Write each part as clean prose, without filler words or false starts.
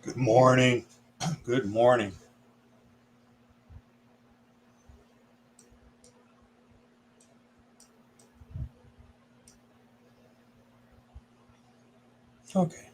Good morning. Good morning. Okay.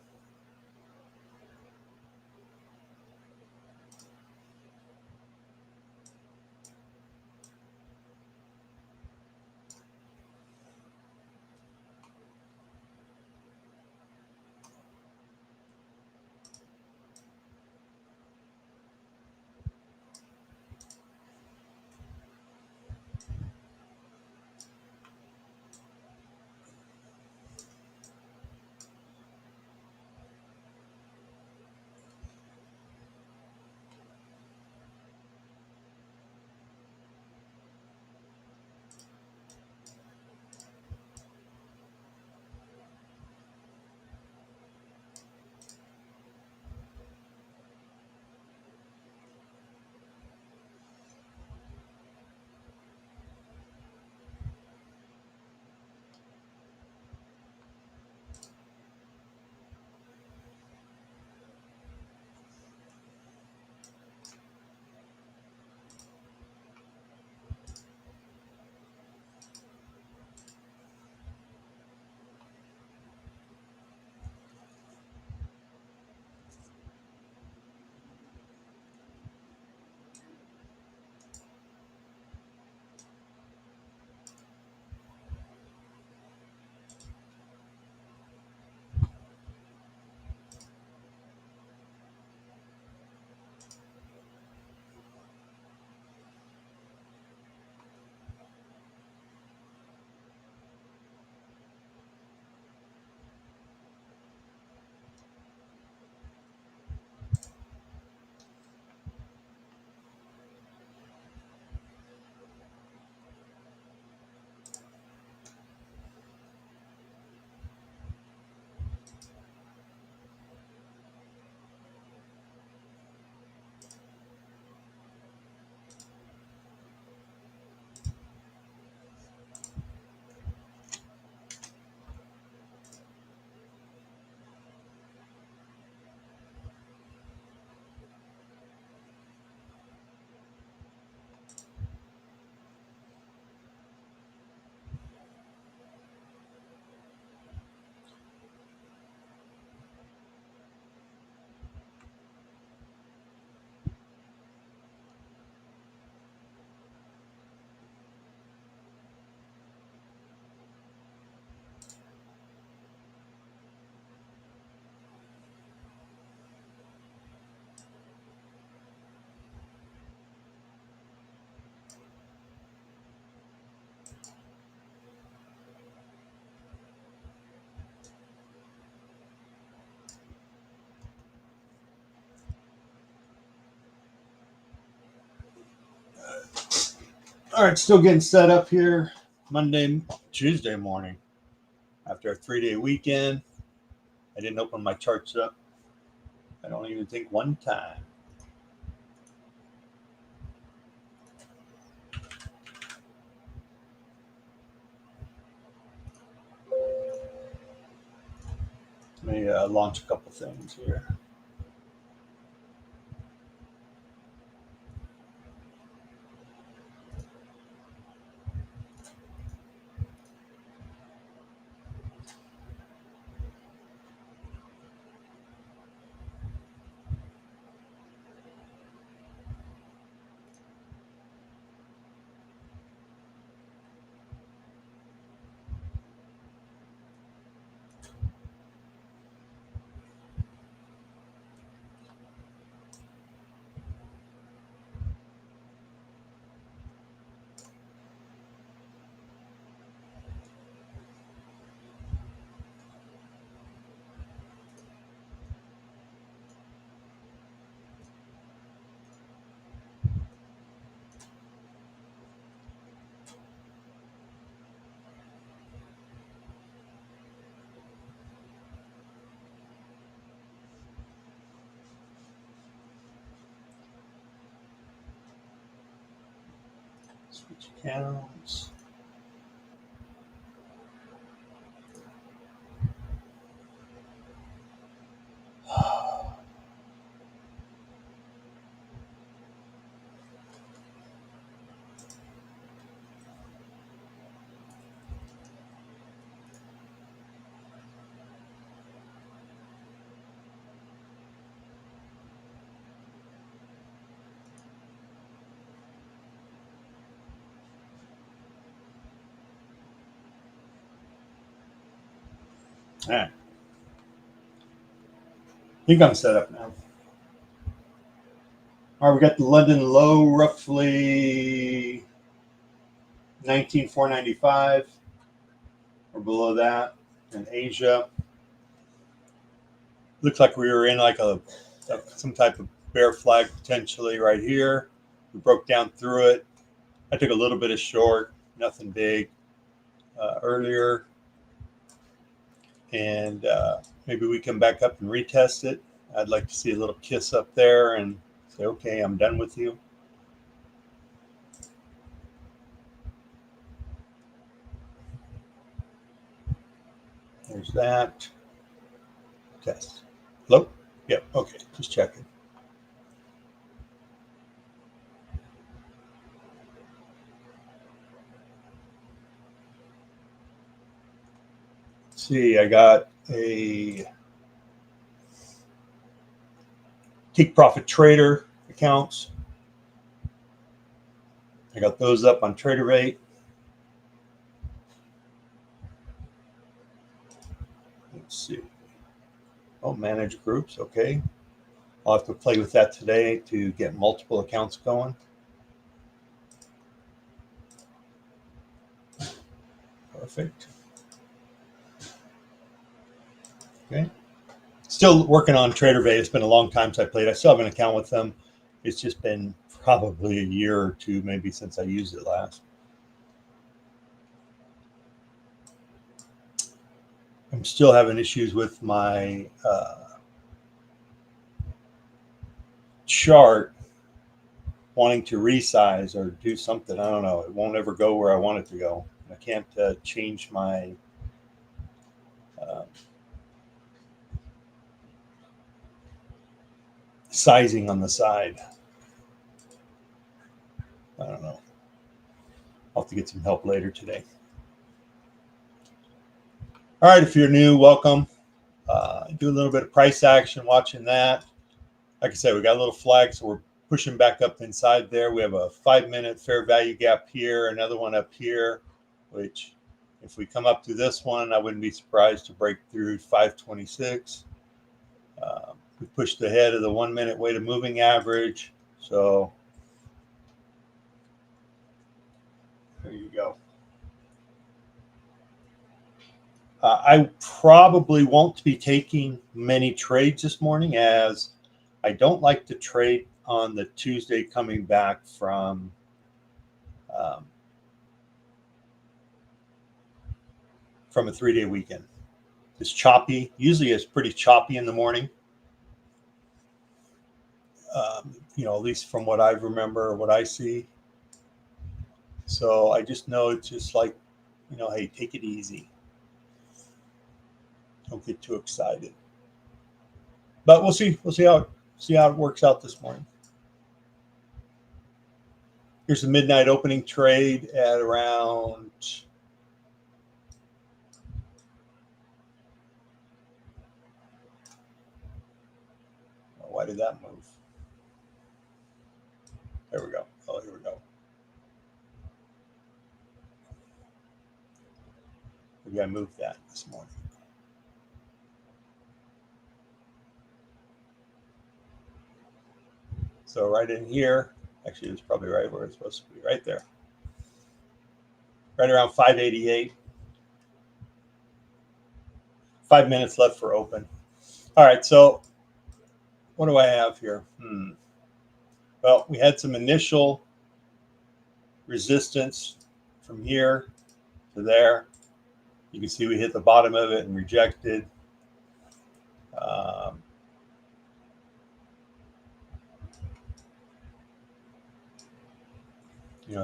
All right, still getting set up here. Tuesday morning. After a 3-day weekend, I didn't open my charts up. I don't even think one time. Let me launch a couple things here. Switch accounts. All right. I think I'm set up now. All right, we got the London low roughly 19,495 or below that. And Asia looks like we were in like some type of bear flag potentially right here. We broke down through it. I took a little bit of short, nothing big earlier. And maybe we come back up and retest it. I'd like to see a little kiss up there and say, okay, I'm done with you. There's that. Test. Hello? Yep, okay, just checking. Let's see, I got a Take Profit Trader accounts. I got those up on Trader Rate. Let's see. Oh, manage groups. Okay. I'll have to play with that today to get multiple accounts going. Perfect. Okay. Still working on Trader Rate. It's been a long time since I played. I still have an account with them. It's just been probably a year or two maybe since I used it last. I'm still having issues with my chart wanting to resize or do something. I don't know. It won't ever go where I want it to go. I can't change my sizing on the side. I don't know. I'll have to get some help later today. All right, if you're new, welcome. Do a little bit of price action, watching that. Like I said, we got a little flag, so we're pushing back up inside there. We have a 5-minute fair value gap here, another one up here, which if we come up to this one, I wouldn't be surprised to break through 526. We pushed ahead of the 1-minute weighted moving average. So there you go. I probably won't be taking many trades this morning, as I don't like to trade on the Tuesday coming back from a 3-day weekend. It's choppy. Usually it's pretty choppy in the morning. At least from what I remember or what I see. So I just know it's just like, hey, take it easy. Don't get too excited. But we'll see. We'll see how it works out this morning. Here's the midnight opening trade at around why did that move? There we go. Oh, here we go. Maybe I moved that this morning. So right in here, actually it's probably right where it's supposed to be, right there. Right around 588. 5 minutes left for open. All right, so what do I have here? Well, we had some initial resistance from here to there. You can see we hit the bottom of it and rejected.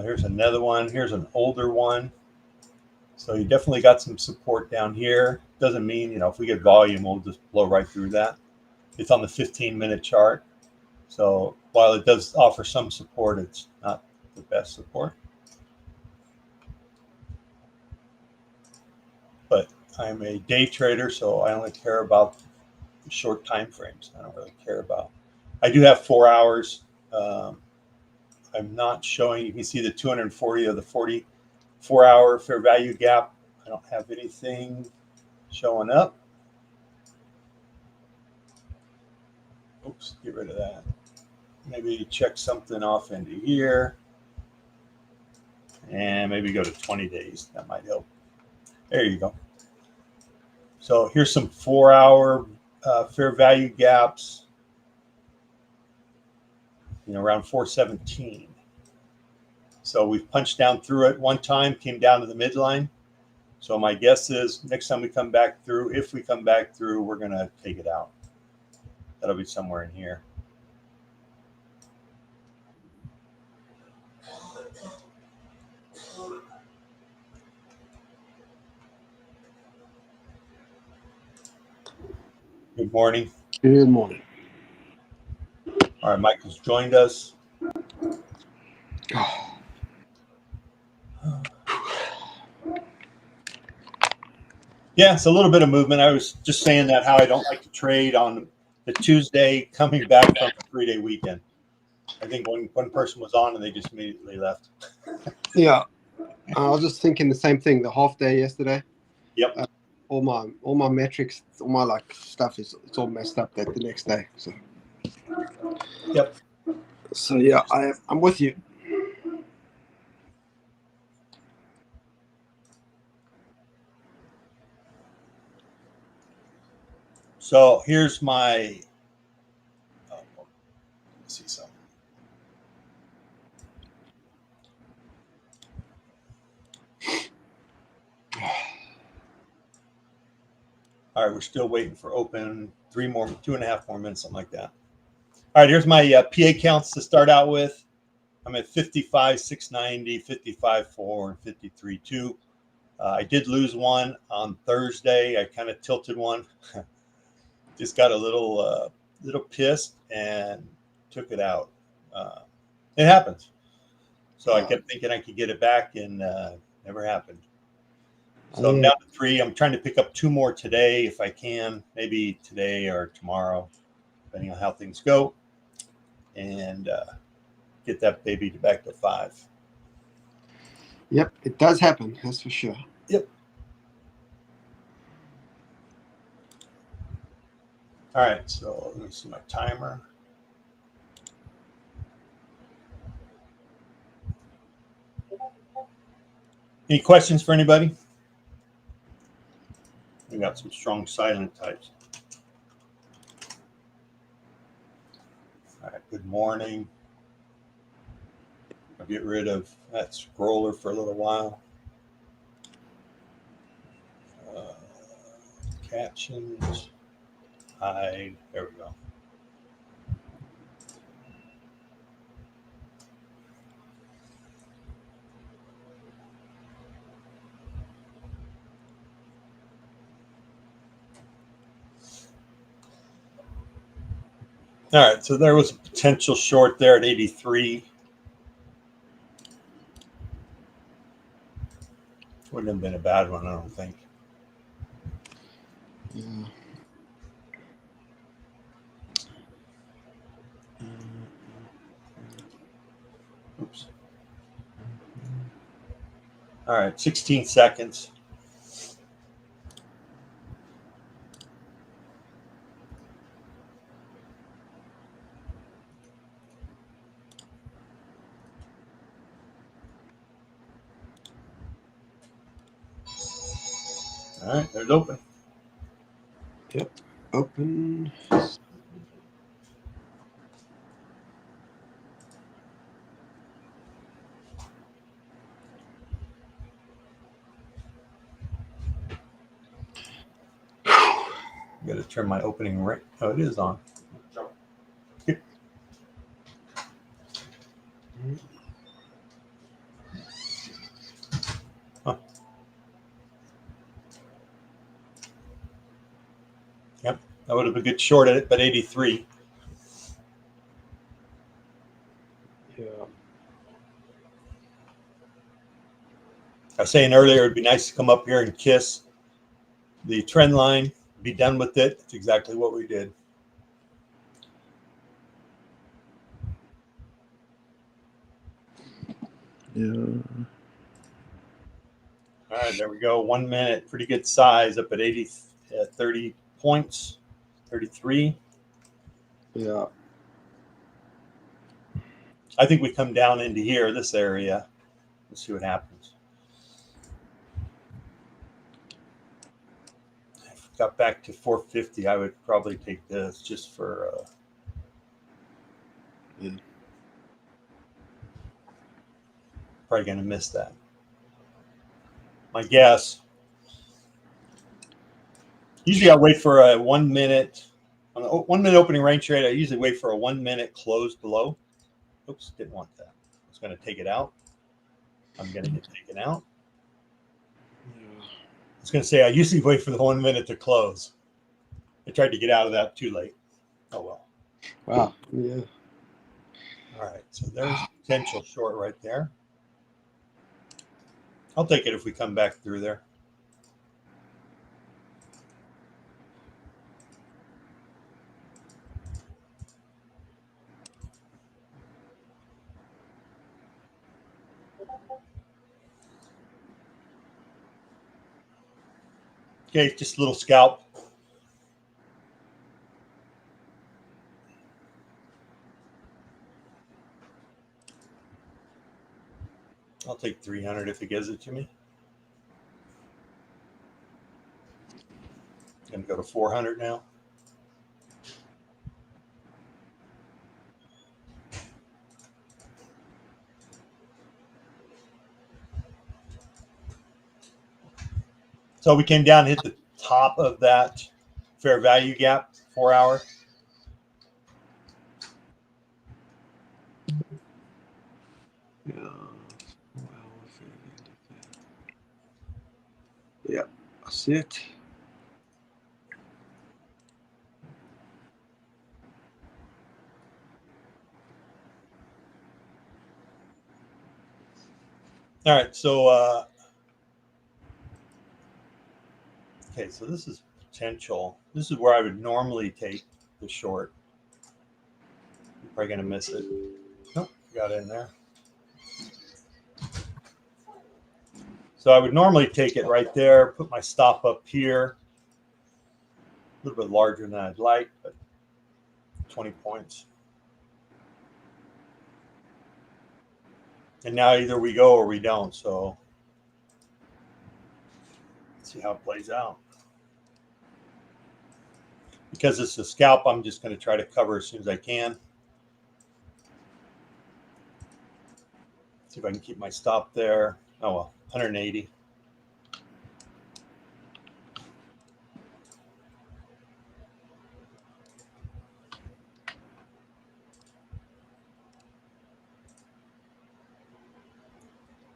Here's another one. Here's an older one. So you definitely got some support down here. Doesn't mean, if we get volume, we'll just blow right through that. It's on the 15-minute chart. So while it does offer some support, it's not the best support. But I'm a day trader, so I only care about short time frames. I don't really care about. I do have 4 hours. I'm not showing. You can see the 240 of the 44-hour fair value gap. I don't have anything showing up. Oops, get rid of that. Maybe check something off into here. And maybe go to 20 days. That might help. There you go. So here's some 4-hour fair value gaps, around 417. So we've punched down through it one time, came down to the midline. So my guess is next time we come back through, if we come back through, we're going to take it out. That'll be somewhere in here. Good morning. Good morning. All right, Michael's joined us. Yeah, it's a little bit of movement. I was just saying that how I don't like to trade on the Tuesday coming back from a 3-day weekend. I think one person was on and they just immediately left. Yeah, I was just thinking the same thing. The half day yesterday. Yep. All my metrics, all my stuff it's all messed up that the next day. So. Yep. So yeah, I'm with you. So here's my. Let's see something. All right, we're still waiting for open. 2.5 more minutes, something like that. All right, here's my PA counts to start out with. I'm at 55, 690, 55, 4, and 53, 2. I did lose one on Thursday. I kind of tilted one. Just got a little pissed and took it out. It happens. So I kept thinking I could get it back, and never happened. So I'm down to 3. I'm trying to pick up 2 more today if I can, maybe today or tomorrow, depending on how things go, and get that baby back to 5. Yep, it does happen. That's for sure. Yep. All right, so let me see my timer. Any questions for anybody? We got some strong silent types. All right, good morning. I'll get rid of that scroller for a little while. Captions. Hide. There we go. All right, so there was a potential short there at 83. Wouldn't have been a bad one, I don't think. Yeah. Oops. All right, 16 seconds. All right, there's open. Yep, open. I'm going to turn my opening right. Oh, it is on. Huh. Yep, that would have been a good short at it, but 83. Yeah. I was saying earlier, it'd be nice to come up here and kiss the trend line, be done with it. That's exactly what we did. Yeah. All right, there we go. 1 minute, pretty good size up at 30 points, 33. Yeah. I think we come down into here, this area. Let's see what happens. If we got back to 450, I would probably take this just for Yeah. probably going to miss that. My guess. Usually I wait for a 1 minute. On the 1 minute opening range trade, I usually wait for a 1 minute close below. Oops, didn't want that. I was going to take it out. I'm going to get taken out. I was going to say I usually wait for the 1 minute to close. I tried to get out of that too late. Oh well. Wow. Yeah. All right, so there's potential short right there. I'll take it if we come back through there. Okay, just a little scalp. I'll take 300 if he gives it to me. Gonna go to 400 now. So we came down, hit the top of that fair value gap, 4 hour. Yeah. Yeah. That's it. All right, so okay, so this is potential. This is where I would normally take the short. You're probably gonna miss it. Nope, got it in there. So I would normally take it right there, put my stop up here. A little bit larger than I'd like, but 20 points. And now either we go or we don't. So let's see how it plays out. Because it's a scalp, I'm just going to try to cover as soon as I can. See if I can keep my stop there. Oh well, 180.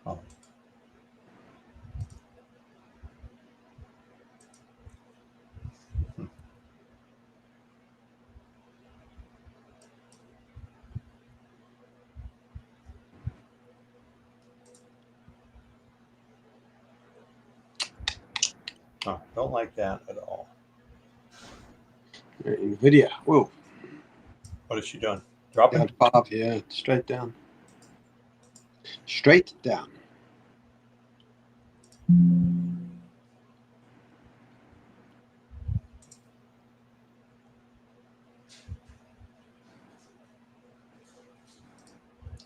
Oh. Oh, don't like that at all. NVIDIA. Whoa. What is she doing? Dropping? Down 5. Yeah. Straight down. Straight down.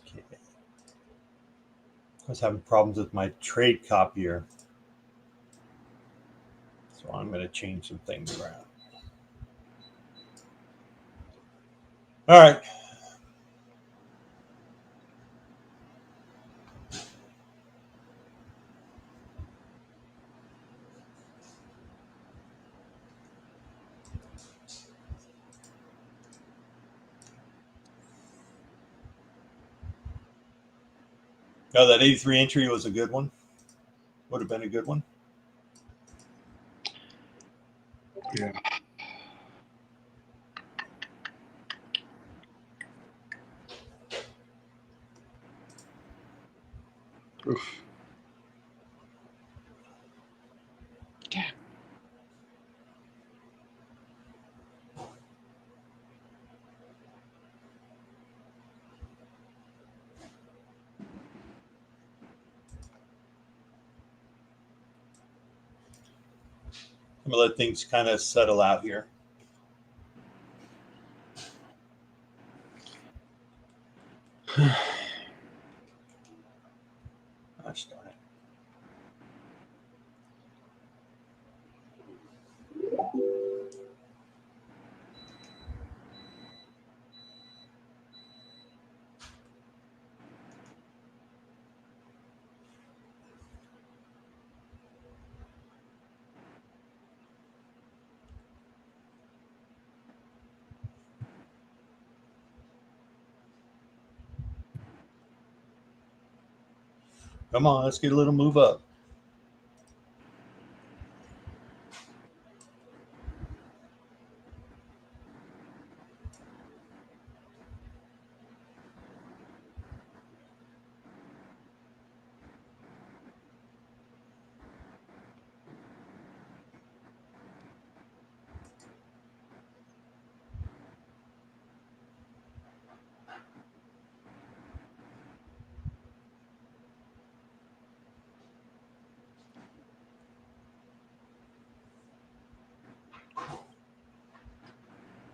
Okay. I was having problems with my trade copier. So I'm going to change some things around. All right. Oh, that 83 entry was a good one. Would have been a good one. Yeah. Oof. Damn. I'm going to let things kind of settle out here. Gosh darn it. Come on, let's get a little move up.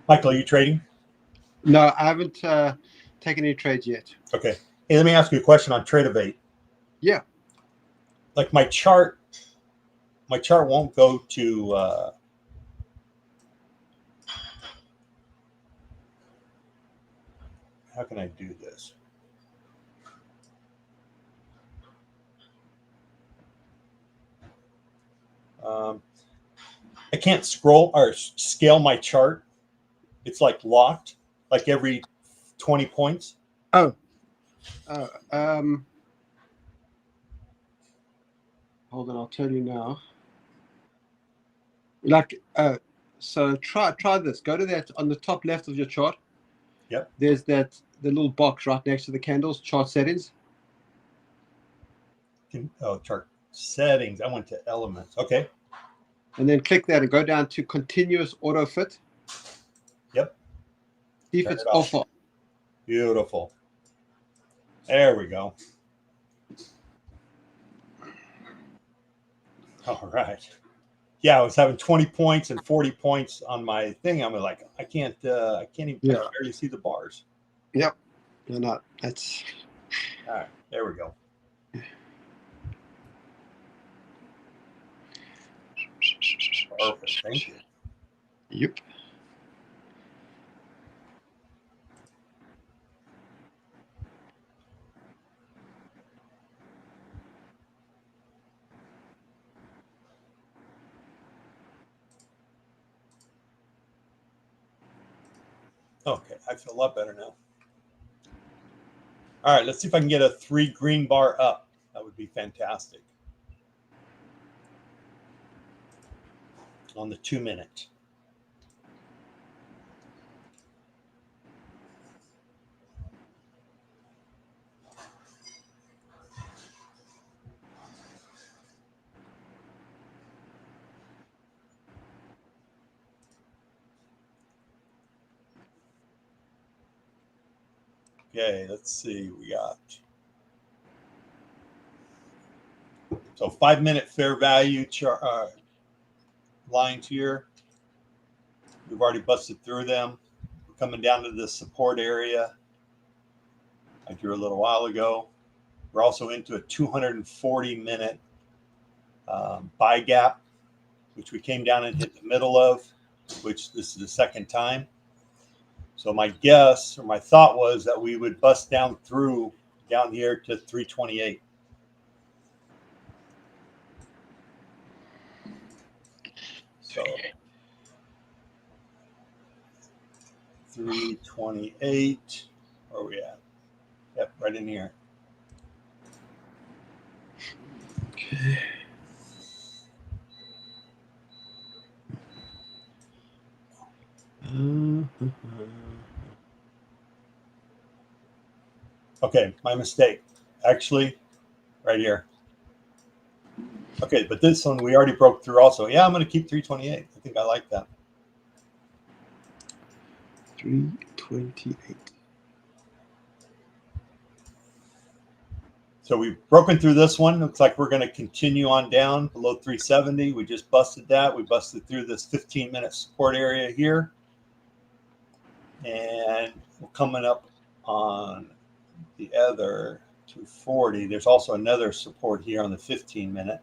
Michael, are you trading? No, I haven't taken any trades yet. Okay. Hey, let me ask you a question on Tradeovate. Yeah. Like my chart won't go to how can I do this? I can't scroll or scale my chart. It's like locked, like every 20 points. Oh. Hold on, I'll tell you now. Like, so try this. Go to that on the top left of your chart. Yep. There's the little box right next to the candles, chart settings. Oh, chart settings. I went to elements. Okay. And then click that and go down to continuous auto fit. Yep. See if it's off. Beautiful. There we go. All right. Yeah, I was having 20 points and 40 points on my thing. I'm like, I can't even I can barely see the bars. Yep. You're not. That's all right. There we go. Perfect. Thank you. Yep. Okay, I feel a lot better now. All right, let's see if I can get a 3 green bar up. That would be fantastic. On the 2-minute. Okay, let's see. We got so 5-minute fair value lines here. We've already busted through them. We're coming down to the support area I drew a little while ago. We're also into a 240-minute buy gap, which we came down and hit the middle of, which this is the second time. So my guess or my thought was that we would bust down here to 328. So 328. Where are we at? Yep, right in here. okay. Okay, my mistake. Actually, right here. Okay, but this one we already broke through also. Yeah, I'm going to keep 328. I think I like that. 328. So we've broken through this one. Looks like we're going to continue on down below 370. We just busted that. We busted through this 15-minute support area here. And we're coming up on the other 240. There's also another support here on the 15-minute.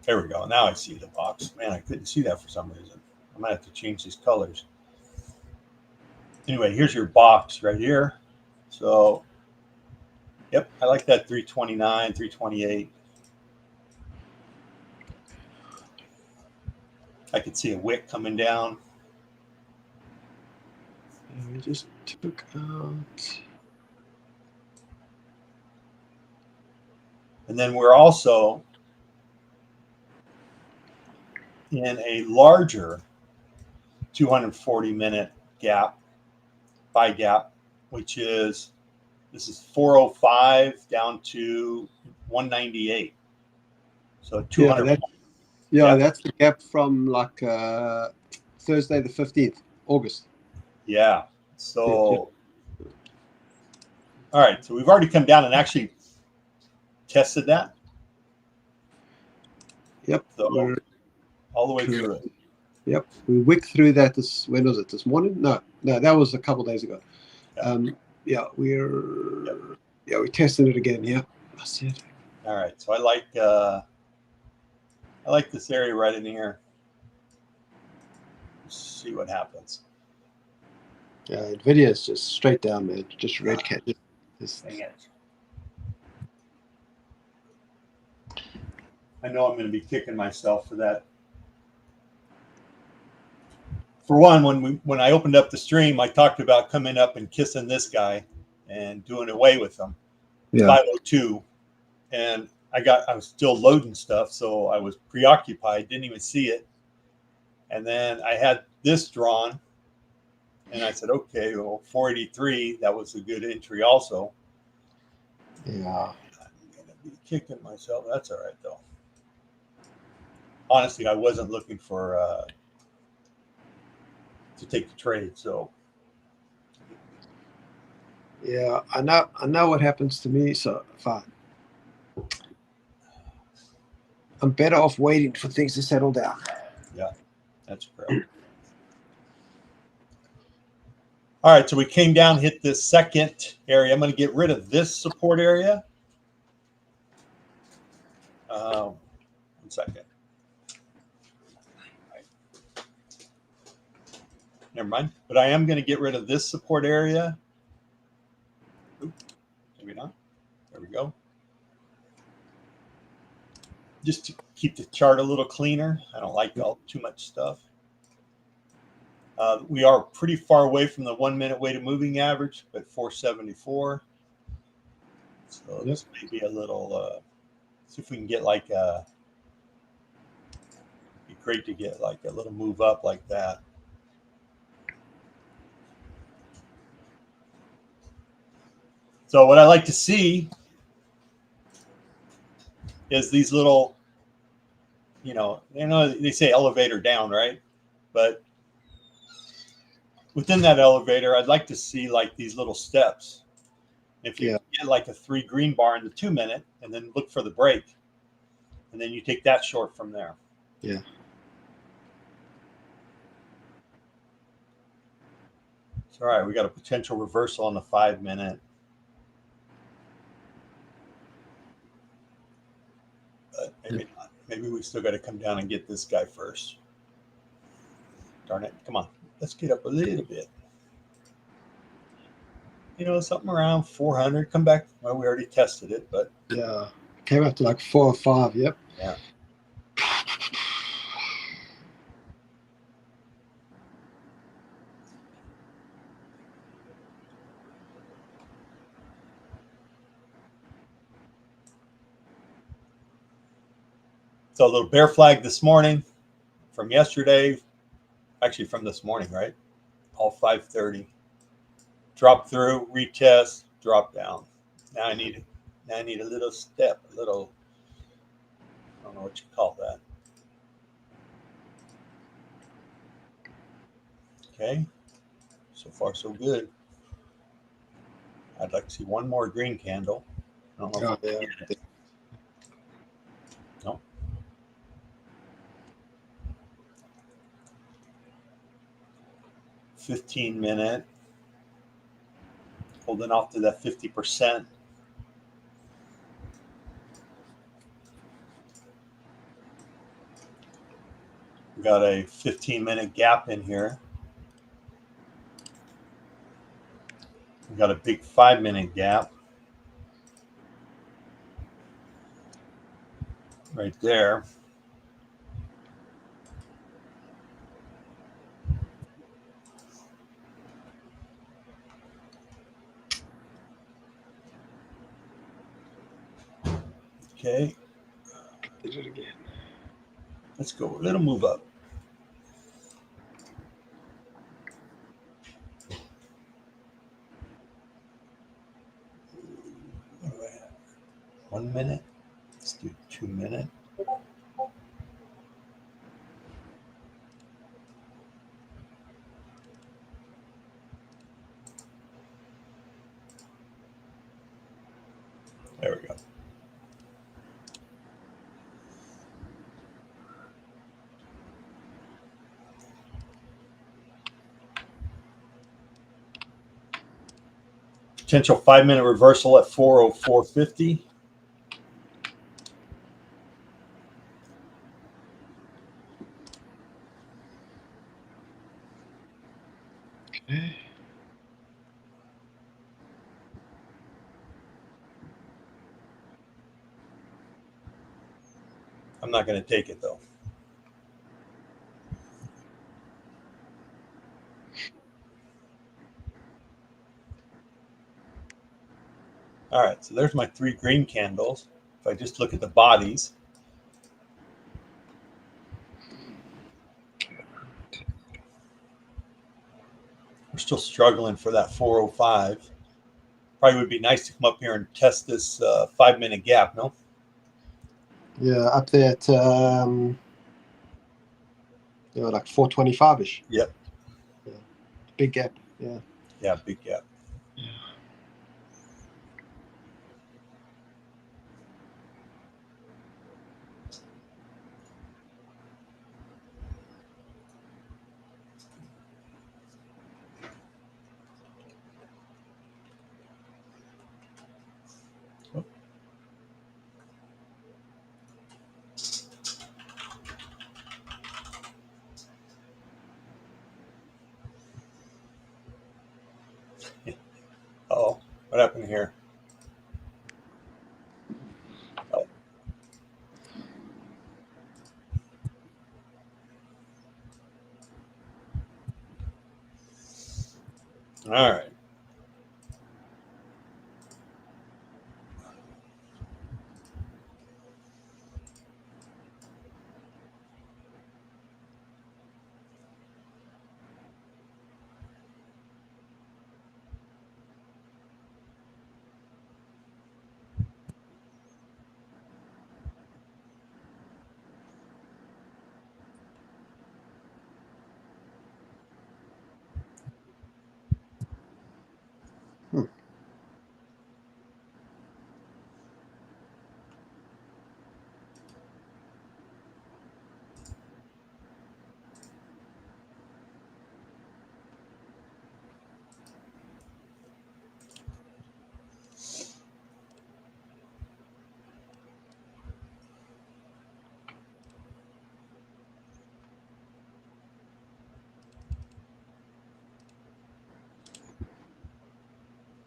There we go. Now I see the box. Man, I couldn't see that for some reason. I might have to change these colors. Anyway, here's your box right here. So, yep, I like that 329, 328. I could see a wick coming down. We just took out. And then we're also in a larger 240-minute gap, buy gap, which is, this is 405 down to 198. So 200. Yeah, that's the gap from like Thursday the 15th, August. Yeah. So, all right. So we've already come down and actually tested that. Yep. So all the way through it. Yep. We wicked through that when was it? This morning? No, that was a couple of days ago. Yeah. We tested it again. Yeah. I see it. All right. So I like this area right in here. Let's see what happens. Yeah, Nvidia is just straight down, man. Just red cat. Dang it. I know I'm going to be kicking myself for that. For one, when I opened up the stream, I talked about coming up and kissing this guy and doing away with him. Yeah. 502. And I was still loading stuff, so I was preoccupied, didn't even see it. And then I had this drawn, and I said, okay, well, 483, that was a good entry also. Yeah. I'm going to be kicking myself. That's all right, though. Honestly, I wasn't looking for to take the trade, so. Yeah, I know what happens to me, so fine. I'm better off waiting for things to settle down. Yeah, that's correct. All right, so we came down, hit this second area. I'm going to get rid of this support area. 1 second. Never mind. But I am going to get rid of this support area. Oops, maybe not. There we go. Just to keep the chart a little cleaner. I don't like too much stuff. We are pretty far away from the 1 minute weighted moving average, but 474. So this may be a little, see if we can get like a, it'd be great to get like a little move up like that. So what I like to see is these little, you know, they say elevator down, right? But within that elevator, I'd like to see like these little steps. If you get like a 3 green bar in the 2 minute and then look for the break, and then you take that short from there. Yeah. It's all right. We got a potential reversal on the 5 minute. But maybe not. Maybe we still got to come down and get this guy first. Darn it. Come on. Let's get up a little bit. You know, something around 400. Come back. Well, we already tested it, but. Yeah. Came up to like 4 or 5. Yep. Yeah. So a little bear flag this morning from yesterday, actually from this morning, right? All 5:30. Drop through, retest, drop down. Now I need a little step, a little, I don't know what you call that. Okay. So far so good. I'd like to see one more green candle. I don't know if I can get it. No. 15-minute, holding off to that 50%. We got a 15-minute gap in here. We got a big 5-minute gap right there. Okay. Did it again. Let's go. Let them move up. What do I have? 1 minute. Let's do 2 minutes. There we go. Potential 5-minute reversal at 404.50. Okay. I'm not going to take it though. All right, so there's my 3 green candles. If I just look at the bodies, we're still struggling for that 405. Probably would be nice to come up here and test this 5-minute gap, no? Yeah, up there at like 425-ish. Yep. Yeah. Big gap. Yeah. Yeah, big gap. Yeah. Uh-oh, what happened here? Oh. All right.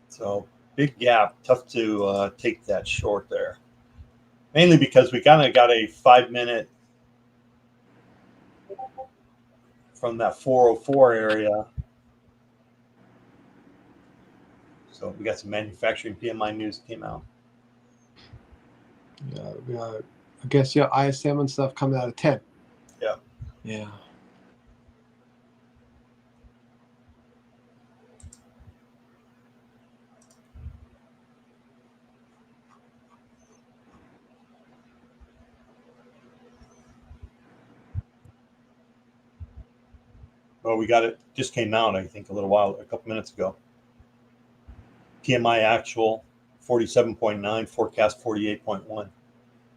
So big gap, tough to take that short there. Mainly because we kind of got a 5-minute from that 404 area. So we got some manufacturing PMI news came out. Yeah, I guess ISM and stuff coming out of 10. Yeah. Yeah. Well, we got it, just came out, I think, a couple minutes ago. PMI actual 47.9, forecast 48.1. All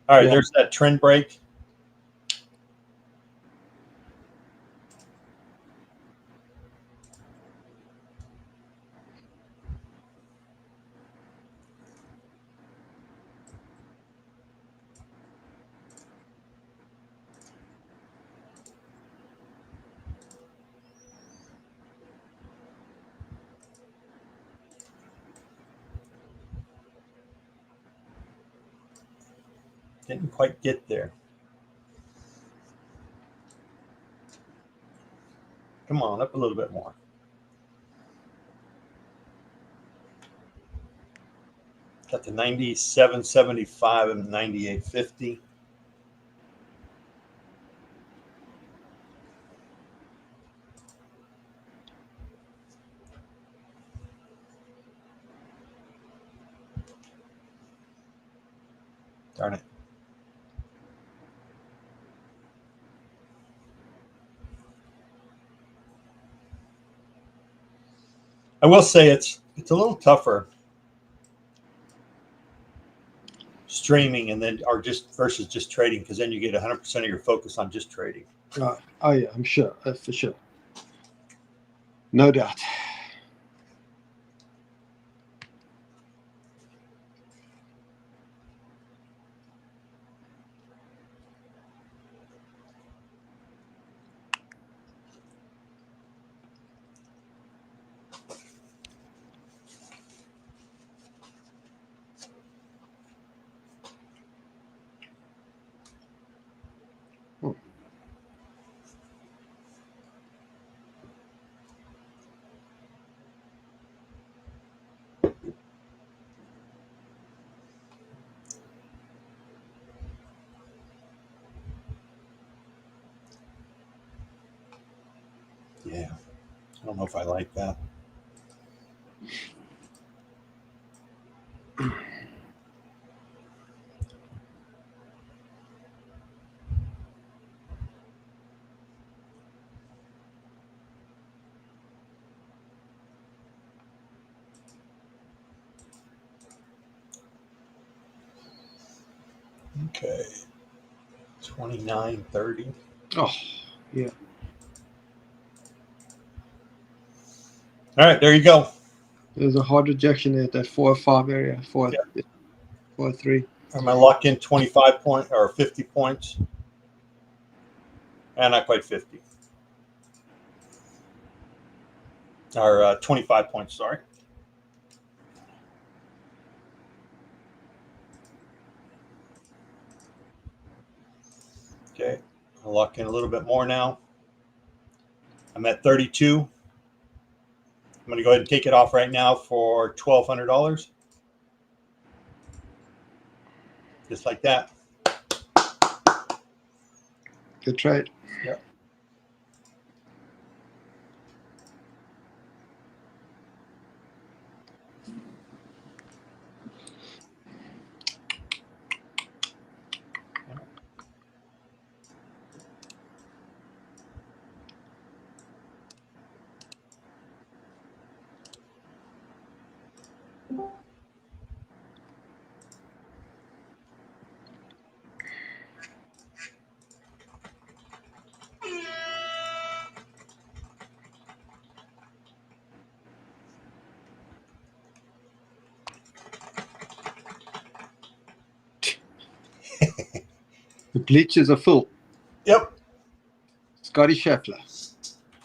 right, Yeah. There's that trend break. Didn't quite get there. Come on, up a little bit more. Got the 97.75 and 98.50. Darn it. I will say it's a little tougher streaming and then or just versus just trading, because then you get 100% of your focus on just trading. Oh yeah, I'm sure, for sure, no doubt. Yeah, I don't know if I like that. Okay, 29.30. Oh yeah. All right, there you go. There's a hard rejection at that 4 or 5 area. 4 or 3. I'm gonna lock in 25 point or 50 points, and not quite 50, or 25 points. Sorry. Okay, I'll lock in a little bit more now. I'm at 32. I'm going to go ahead and take it off right now for $1,200. Just like that. Good trade. Yep. The bleachers are full. Yep. Scotty Scheffler.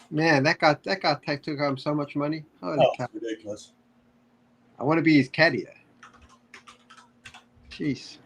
Man, that guy took home so much money. Holy cow. Ridiculous. I want to be his caddy. Jeez.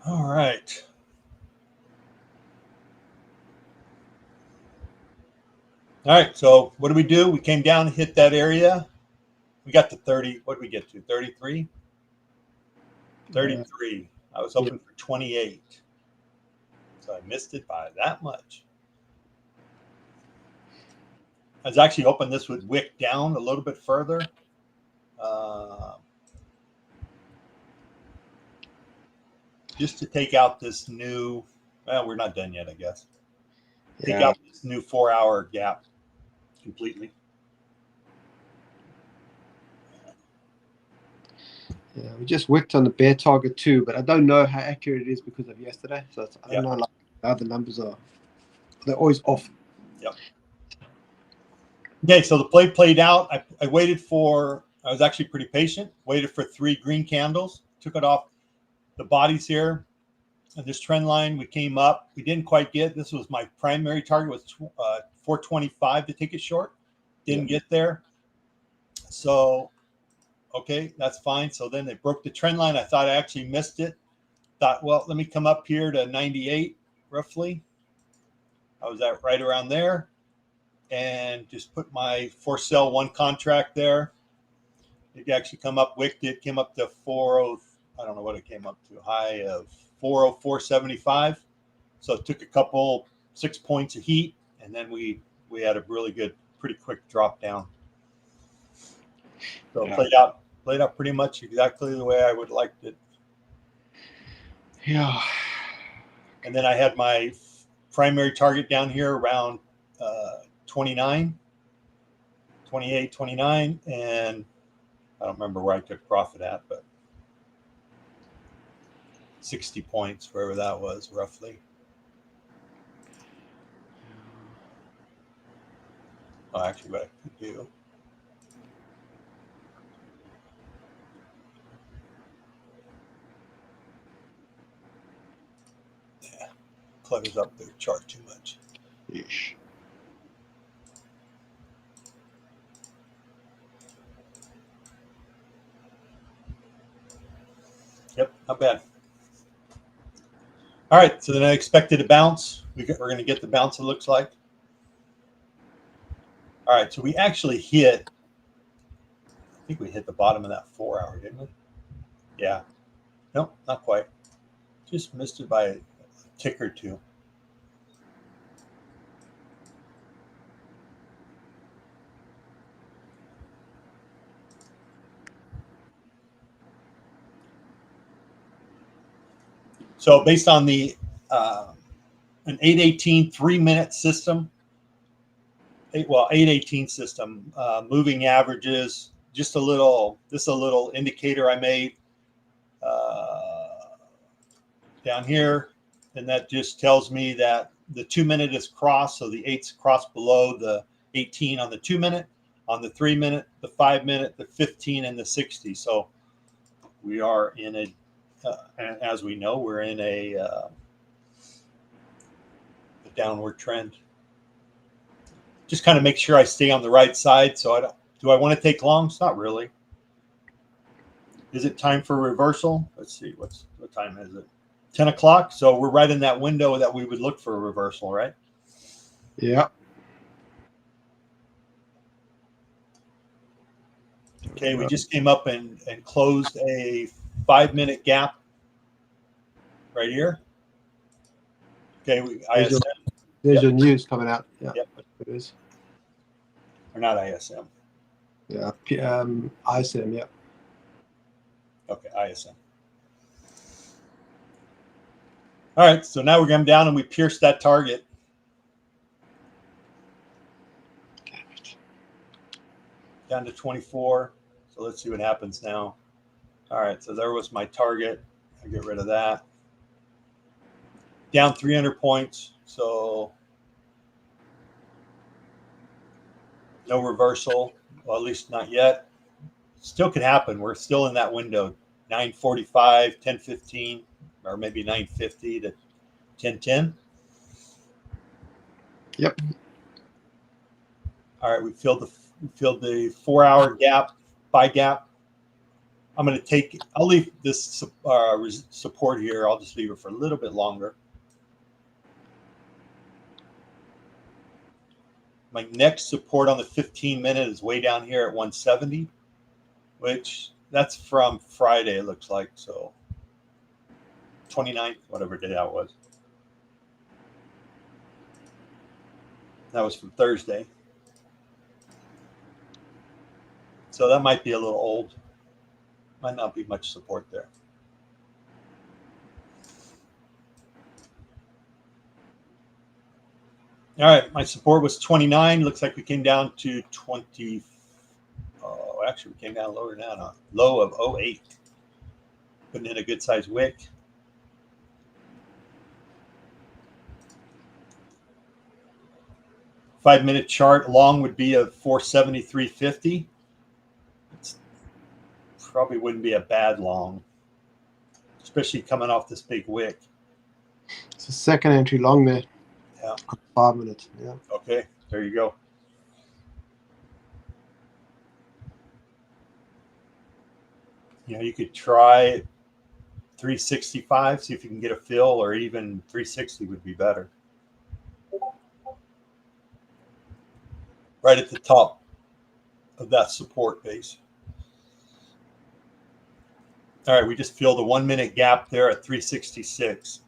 All right. All right. So what do? We came down, hit that area. We got to 30. What did we get to? 33? 33. I was hoping for 28. So I missed it by that much. I was actually hoping this would wick down a little bit further. Just to take out this new, well, we're not done yet, I guess. take out this new 4-hour gap completely. Yeah, we just worked on the bear target too, but I don't know how accurate it is because of yesterday. So I don't know like how the numbers are. They're always off. Yep. Okay, so the play played out. I waited for, I was actually pretty patient, waited for 3 green candles, took it off the bodies here. And this trend line, we came up. We didn't quite get, this was my primary target, was 425 to take it short. Didn't get there. So, okay, that's fine. So then they broke the trend line. I thought I actually missed it. Thought, well, let me come up here to 98 roughly. I was at right around there. And just put my for sale 1 contract there. It actually come up, wicked it, came up to 40, I don't know what it came up to, high of 404.75. So it took a couple 6 points of heat, and then we had a really good, pretty quick drop down. So it played out pretty much exactly the way I would like it. Yeah. And then I had my primary target down here around 29, 28, 29, and I don't remember where I took profit at, but 60 points, wherever that was, roughly. Oh, actually, what I could do. Yeah, clutters up the chart too much. Yeesh. Yep, not bad. All right, so then I expected a bounce. We're going to get the bounce, it looks like. All right, so we actually hit, I think we hit the bottom of that 4 hour, didn't we? Yeah. Nope, not quite. Just missed it by a tick or two. So based on the an 818 3-minute system, 818 system, moving averages, just a little indicator I made down here, and that just tells me that the 2-minute is crossed, so the 8's crossed below the 18 on the 2-minute, on the 3-minute, the 5-minute, the 15, and the 60. So we are in a, as we know, we're in a downward trend. Just kind of make sure I stay on the right side. So I don't. Do I want to take longs? Not really. Is it time for reversal? Let's see. What time is it? 10 o'clock. So we're right in that window that we would look for a reversal, right? Yeah. Okay, we just came up and closed a 5-minute gap right here. Okay, There's your news coming out. Yeah, yep. It is. Or not ISM. Yeah, ISM, yeah. Okay, ISM. All right, so now we're going down and we pierced that target. Down to 24. So let's see what happens now. All right, so there was my target. I get rid of that. Down 300 points. So no reversal. Well, at least not yet. Still could happen. We're still in that window. 9:45, 10:15, or maybe 9:50 to 10:10. Yep. All right, we filled the 4-hour gap, buy gap. I'm going to take. I'll leave this support here. I'll just leave it for a little bit longer. My next support on the 15-minute is way down here at 170, which that's from Friday, it looks like. So 29th, whatever day that was. That was from Thursday. So that might be a little old. Might not be much support there. All right, my support was 29. Looks like we came down to 20. Oh, actually, we came down lower than that. A low of 08. Putting in a good size wick. Five-minute chart long would be a 473.50. It's probably wouldn't be a bad long, especially coming off this big wick. It's a second entry long there. Yeah. 5 minutes. Yeah. Okay, there you go. You know, you could try 365, see if you can get a fill, or even 360 would be better. Right at the top of that support base. All right, we just filled a 1 minute gap there at 366.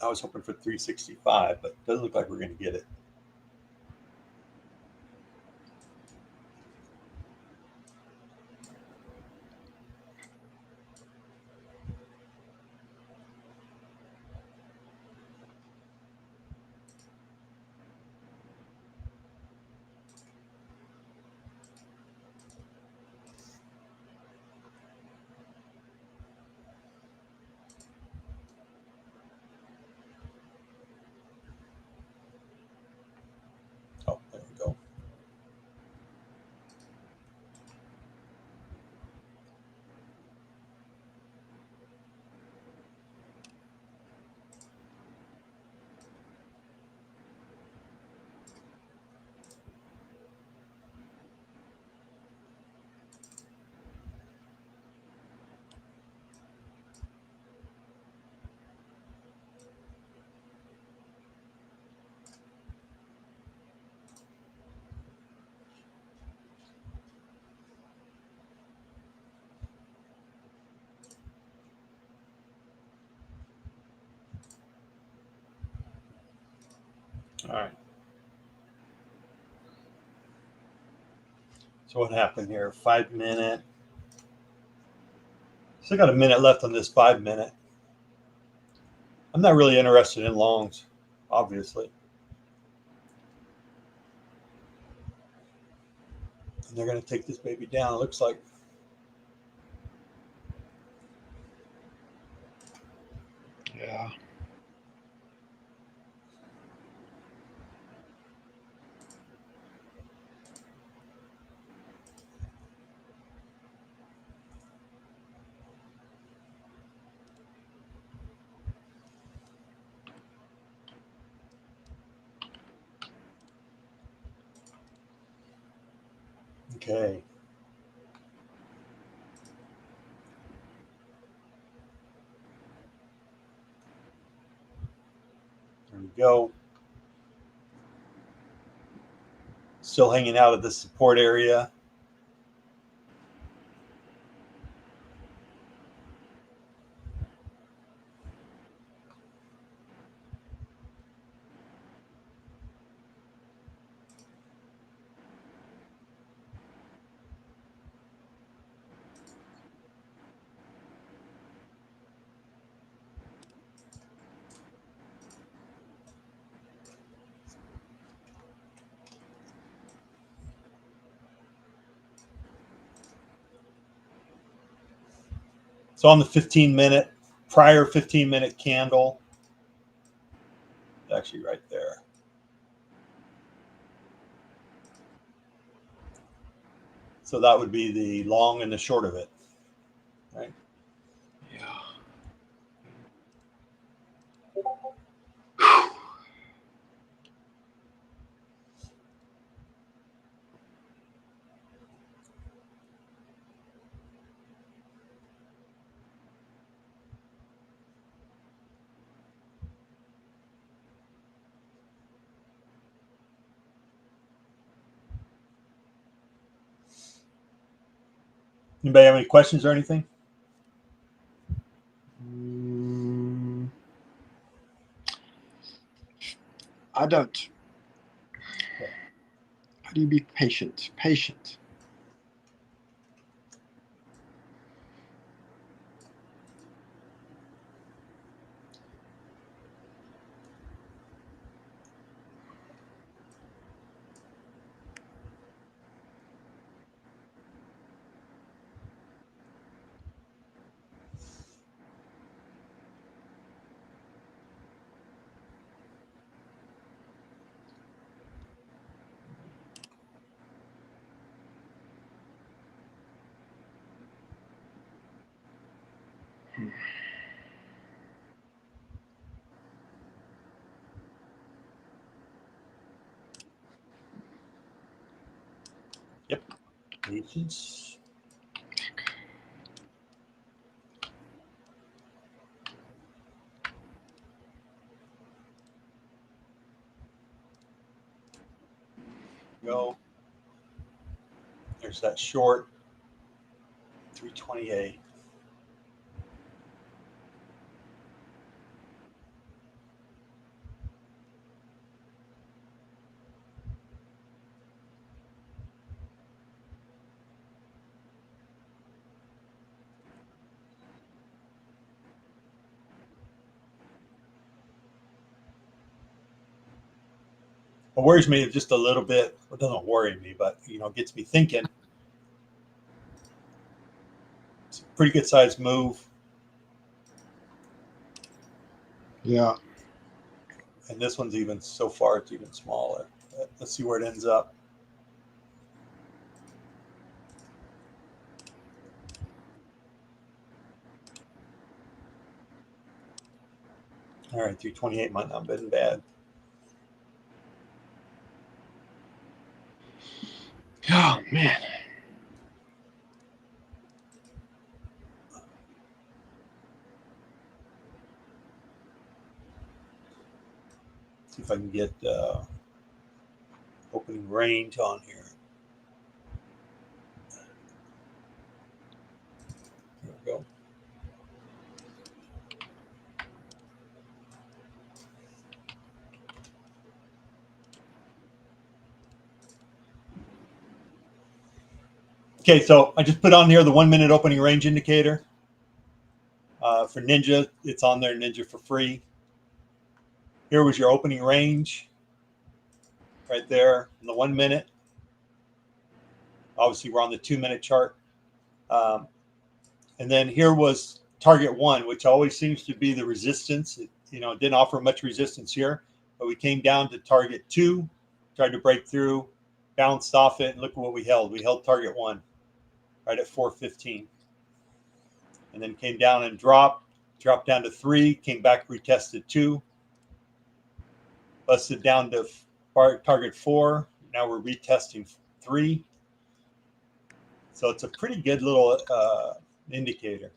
I was hoping for 365, but it doesn't look like we're going to get it. Oh, there we go. All right. So what happened here? 5 minute. Still got a minute left on this 5 minute. I'm not really interested in longs, obviously. And they're going to take this baby down, it looks like. Yeah. Okay. There we go. Still hanging out of the support area. So on the 15-minute, prior 15-minute candle, actually right there. So that would be the long and the short of it, right? Yeah. Anybody have any questions or anything? I don't. How do you be patient? Patient. Yep. Patience. Go. There's that short 328. What worries me just a little bit, it doesn't worry me, but gets me thinking. It's a pretty good sized move. Yeah. And this one's even, so far, it's even smaller. Let's see where it ends up. All right, 328 might not have been bad. Oh, man. See if I can get opening range on here. There we go. Okay, so I just put on here the 1 minute opening range indicator. For Ninja, it's on there, Ninja for free. Here was your opening range right there in the 1 minute. Obviously, we're on the 2 minute chart. And then here was target one, which always seems to be the resistance. It didn't offer much resistance here, but we came down to target two, tried to break through, bounced off it, and look at what we held. We held target one right at 415. And then came down and dropped down to three, came back, retested two, busted down to target four. Now we're retesting three. So it's a pretty good little indicator.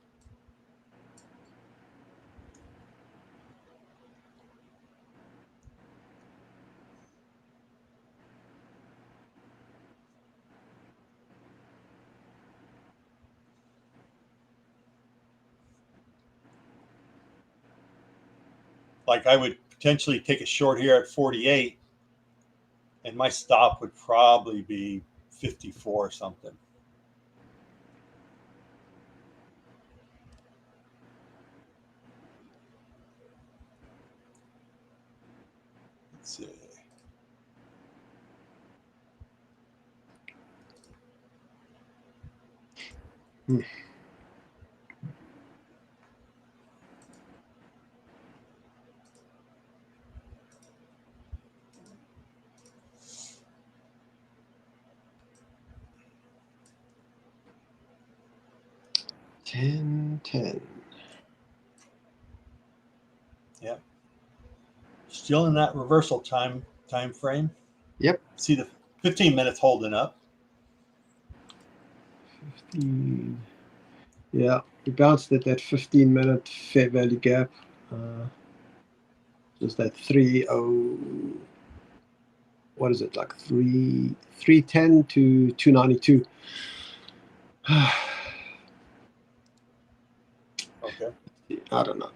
Like I would potentially take a short here at 48, and my stop would probably be 54 or something. Let's see. $10.10. Yeah. Still in that reversal time frame. Yep. See the 15 minutes holding up. 15. Yeah, we bounced at that 15-minute fair value gap. Just that 30. What is it, like 310 to 292? Okay. I don't know.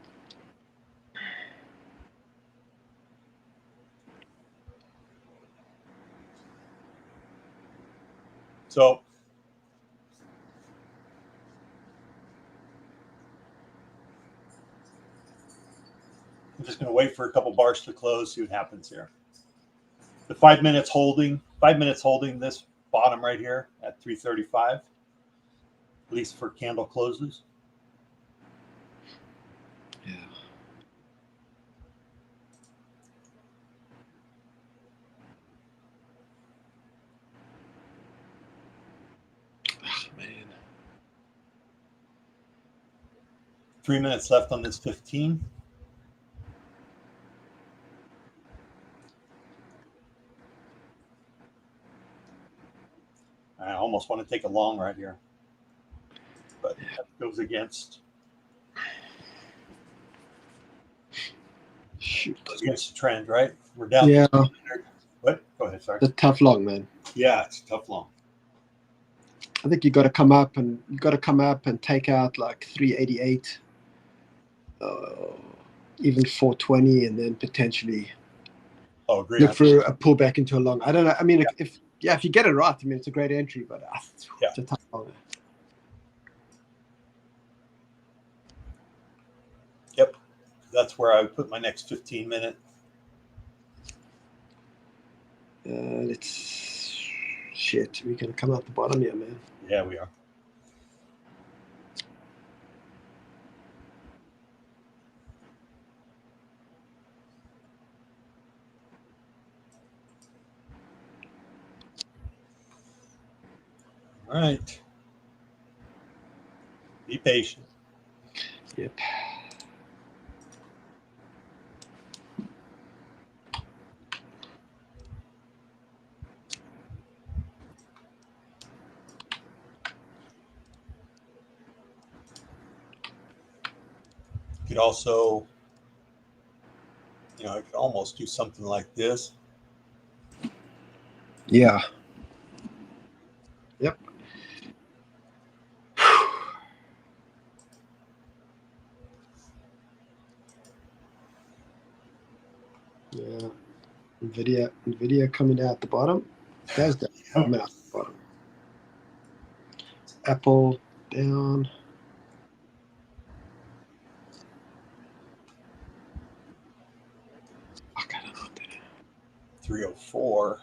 So I'm just going to wait for a couple bars to close, see what happens here. The 5 minutes holding, this bottom right here at 335, at least for candle closes. Yeah. Oh, man. 3 minutes left on this 15. I almost want to take a long right here, but that goes against the trend, right? We're down. Yeah. What? Go ahead. Sorry. It's a tough long, man. Yeah, it's a tough long. I think you got to come up and take out like 388, even 420, and then potentially look for a pullback into a long. I don't know. I mean, if you get it right, I mean, it's a great entry, but it's a tough long. Yep, that's where I would put my next 15-minute. We're gonna come out the bottom here, man. Yeah, we are. All right. Be patient. Yep. You could also, I could almost do something like this. Yeah. Yep. Yeah. Nvidia coming out the bottom. That's coming out the bottom. Apple down. I don't know what that is. 304.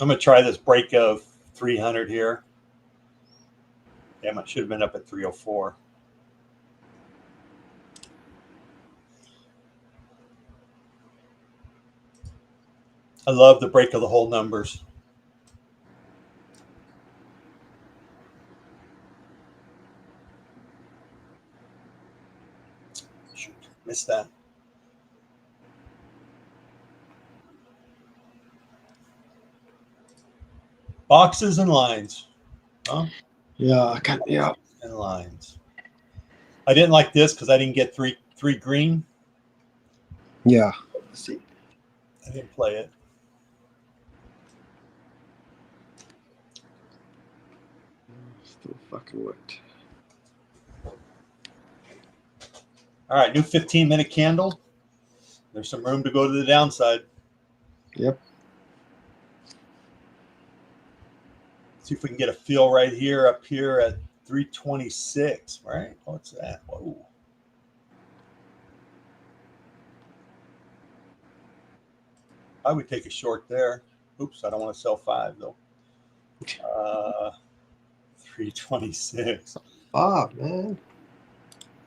I'm going to try this break of 300 here. Damn, it should have been up at 304. I love the break of the whole numbers. Shoot, missed that. Boxes and lines. Huh? Yeah, I can't. Yeah. And lines. I didn't like this because I didn't get three green. Yeah. Let's see. I didn't play it. Still fucking worked. All right, new 15-minute candle. There's some room to go to the downside. Yep. See if we can get a feel right here, up here at 326, right? What's that? Whoa. I would take a short there. Oops, I don't want to sell 5 though. 326. Man.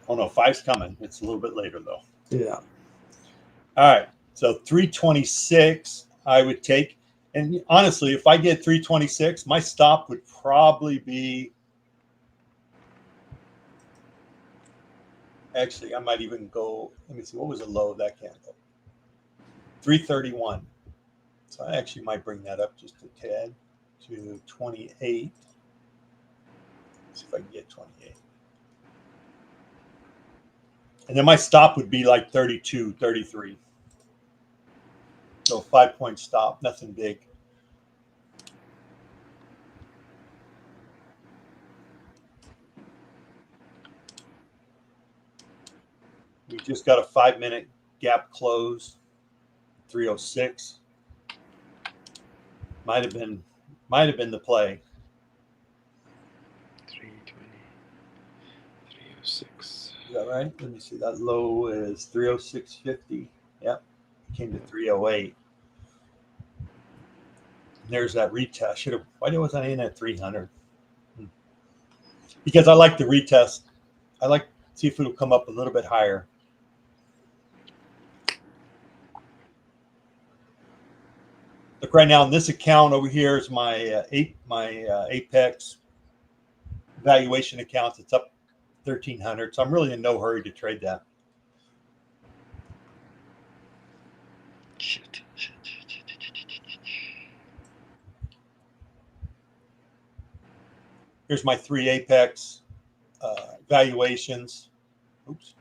Oh no, 5's coming. It's a little bit later though. Yeah. All right. So 326 I would take. And honestly, if I get 326, my stop would probably be, actually, I might even go, let me see, what was the low of that candle? 331. So I actually might bring that up just a tad to 28. Let's see if I can get 28. And then my stop would be like 32, 33. So 5-point stop, nothing big. We just got a 5-minute gap close, 306. Might have been the play. 320, 306. Is that right? Let me see. That low is 306.50. Yep. It came to 308. There's that retest. Why was I in at 300? Because I like the retest. I like to see if it'll come up a little bit higher. Look, right now in this account over here is my Apex valuation account. It's up 1,300, so I'm really in no hurry to trade that. Shit. Here's my 3 Apex valuations. Oops.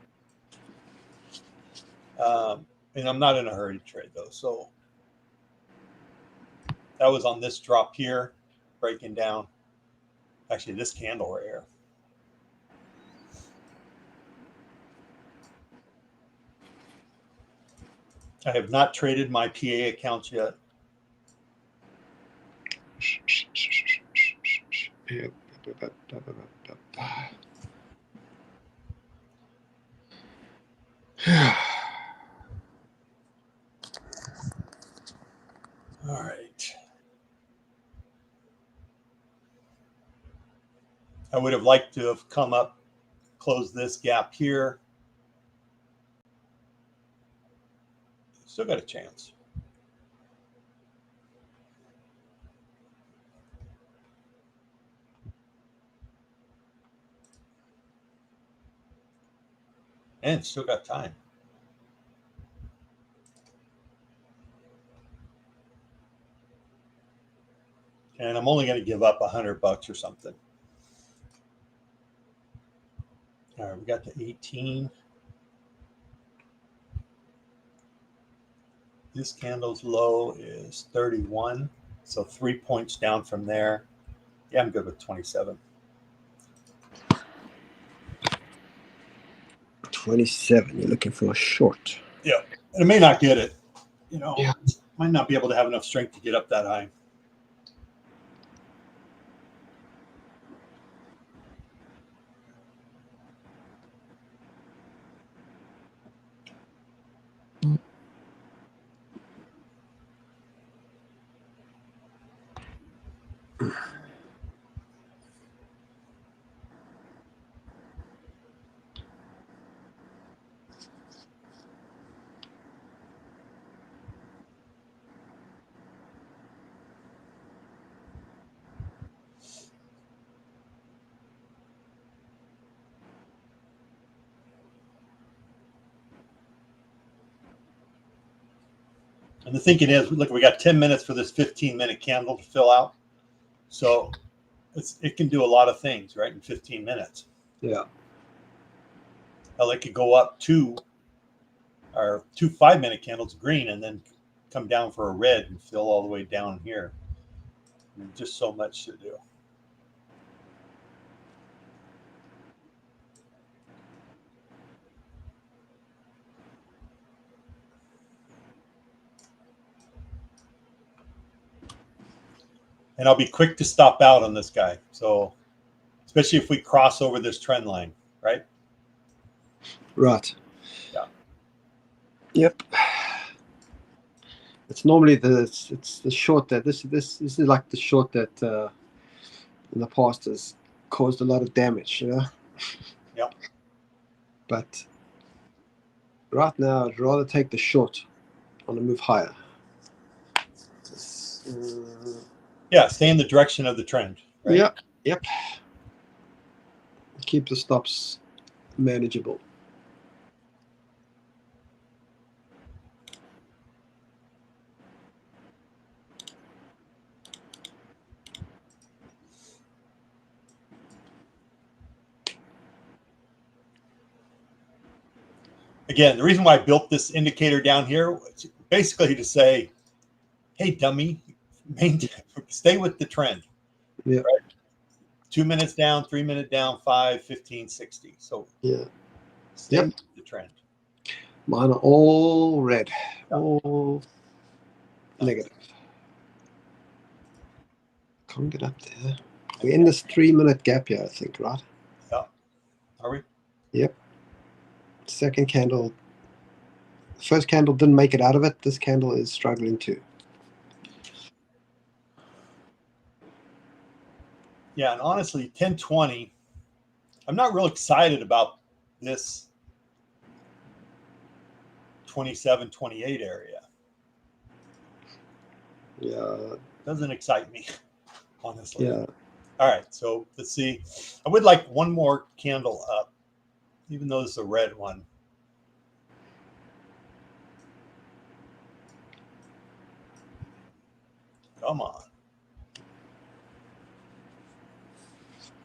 And I'm not in a hurry to trade those. So that was on this drop here, breaking down. Actually, this candle right here. I have not traded my PA accounts yet. All right. I would have liked to have come up, closed this gap here. Still got a chance. And still got time. And I'm only going to give up $100 or something. All right, we got to 18. This candle's low is 31. So 3 points down from there. Yeah, I'm good with 27. 27. You're looking for a short. Yeah, and I may not get it. Yeah. Might not be able to have enough strength to get up that high. And the thinking is, look, we got 10 minutes for this 15-minute candle to fill out. So it can do a lot of things, right, in 15 minutes. Yeah. Hell, it could go up two 5-minute candles green and then come down for a red and fill all the way down here. I mean, just so much to do. And I'll be quick to stop out on this guy. So, especially if we cross over this trend line, right? Right. Yeah. Yep. It's normally it's the short that this is like the short that in the past has caused a lot of damage, you know. Yep. But right now, I'd rather take the short on a move higher. Yeah, stay in the direction of the trend. Right? Yeah. Yep. Keep the stops manageable. Again, the reason why I built this indicator down here was basically to say, hey, dummy, stay with the trend. Yeah. Right? 2 minutes down, 3 minute down, 5, 15, 60. So yeah, stay with the trend. Mine are all red, all negative. Can't get up there. We're in this 3-minute gap here, I think, right? Yeah. Are we? Yep. Second candle. First candle didn't make it out of it. This candle is struggling too. Yeah, and honestly, 1020, I'm not real excited about this 27, 28 area. Yeah. Doesn't excite me, honestly. Yeah. All right, so let's see. I would like one more candle up, even though it's a red one. Come on.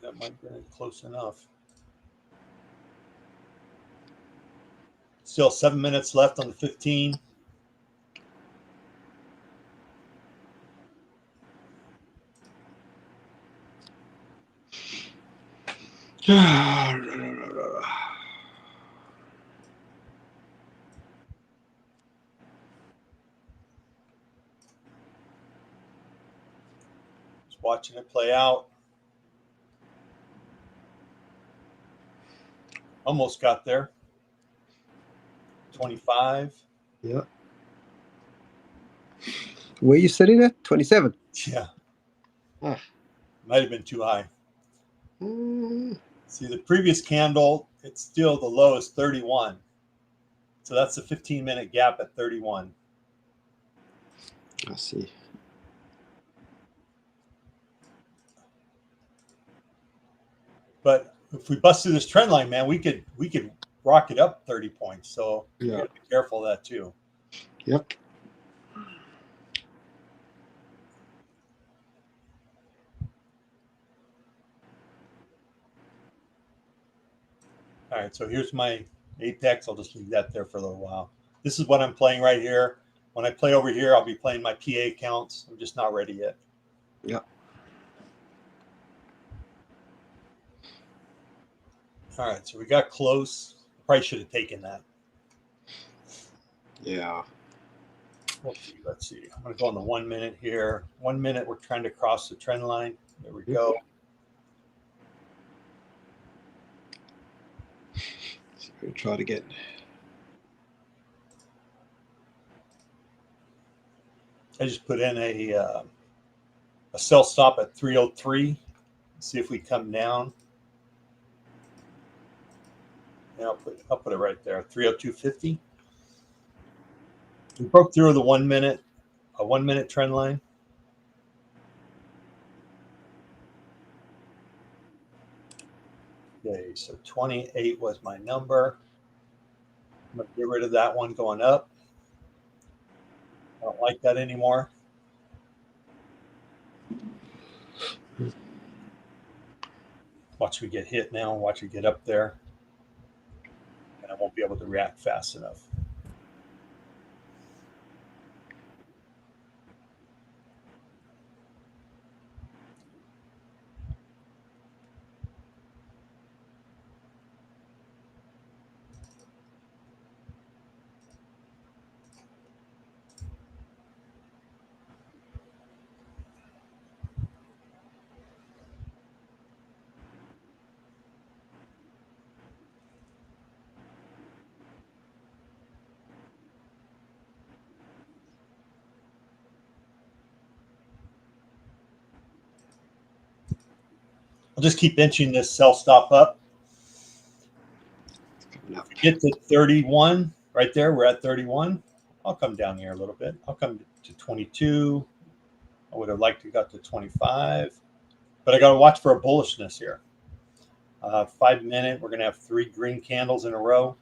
That might be close enough. Still 7 minutes left on the 15. Just watching it play out. Almost got there. 25. Yeah. Where are you sitting at? 27. Yeah. Ah. Might have been too high. Mm. See, the previous candle, it's still the low is 31. So that's a 15-minute gap at 31. I see. But if we bust through this trend line, man, we could rock it up 30 points. So you got to be careful of that too. Yep. All right, so here's my apex. I'll just leave that there for a little while. This is what I'm playing right here. When I play over here, I'll be playing my PA counts. I'm just not ready yet. Yeah. All right, so we got close. Probably should have taken that. Yeah. Let's see. I'm going to go on the 1 minute here. 1 minute, we're trying to cross the trend line. There we go. So we'll try it again. I just put in a sell stop at 303. See if we come down. Yeah, I'll put it right there. 302.50. We broke through the 1 minute, a 1 minute trend line. Okay, so 28 was my number. I'm going to get rid of that one going up. I don't like that anymore. Watch me get hit now. Watch it get up there. And I won't be able to react fast enough. I'll just keep inching this sell stop up. If we get to 31, right there, we're at 31. I'll come down here a little bit. I'll come to 22. I would have liked to got to 25, but I got to watch for a bullishness here. 5 minute, we're going to have 3 green candles in a row.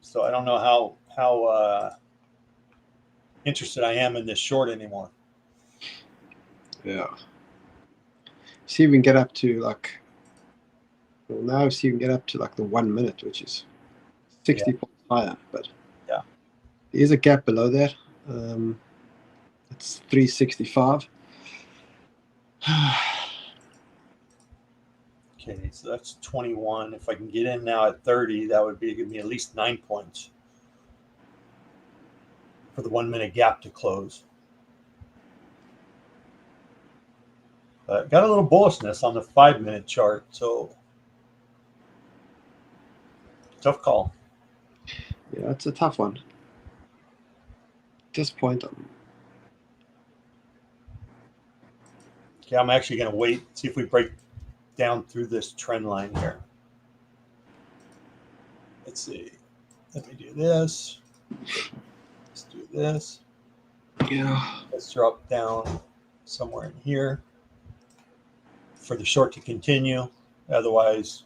So I don't know how interested I am in this short anymore. Yeah. See if we can get up to like, well, now see if we can get up to like the 1 minute, which is 60 points higher. But yeah, there is a gap below that. It's 365. Okay, so that's 21. If I can get in now at 30, that would give me at least 9 points for the 1 minute gap to close. Got a little bullishness on the 5 minute chart, so tough call. Yeah, it's a tough one. At this point, okay, I'm actually going to wait, see if we break down through this trend line here. Let's see. Let me do this. Let's do this. Yeah. Let's drop down somewhere in here for the short to continue. Otherwise,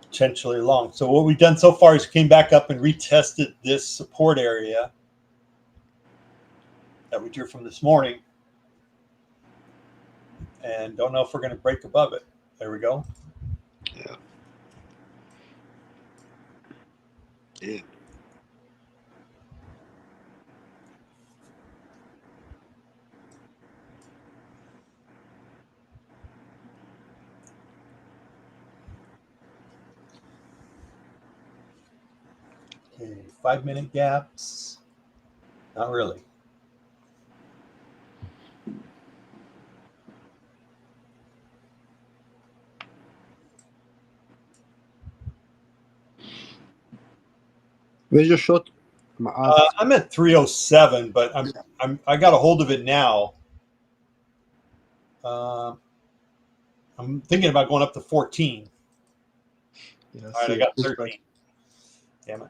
potentially long. So what we've done so far is came back up and retested this support area that we drew from this morning. And don't know if we're going to break above it. There we go. Yeah. Yeah. Okay, 5-minute gaps. Not really. Where's your shot? I'm at 307, but I got a hold of it now. I'm thinking about going up to 14. Yeah, All right, I got 13. Damn it.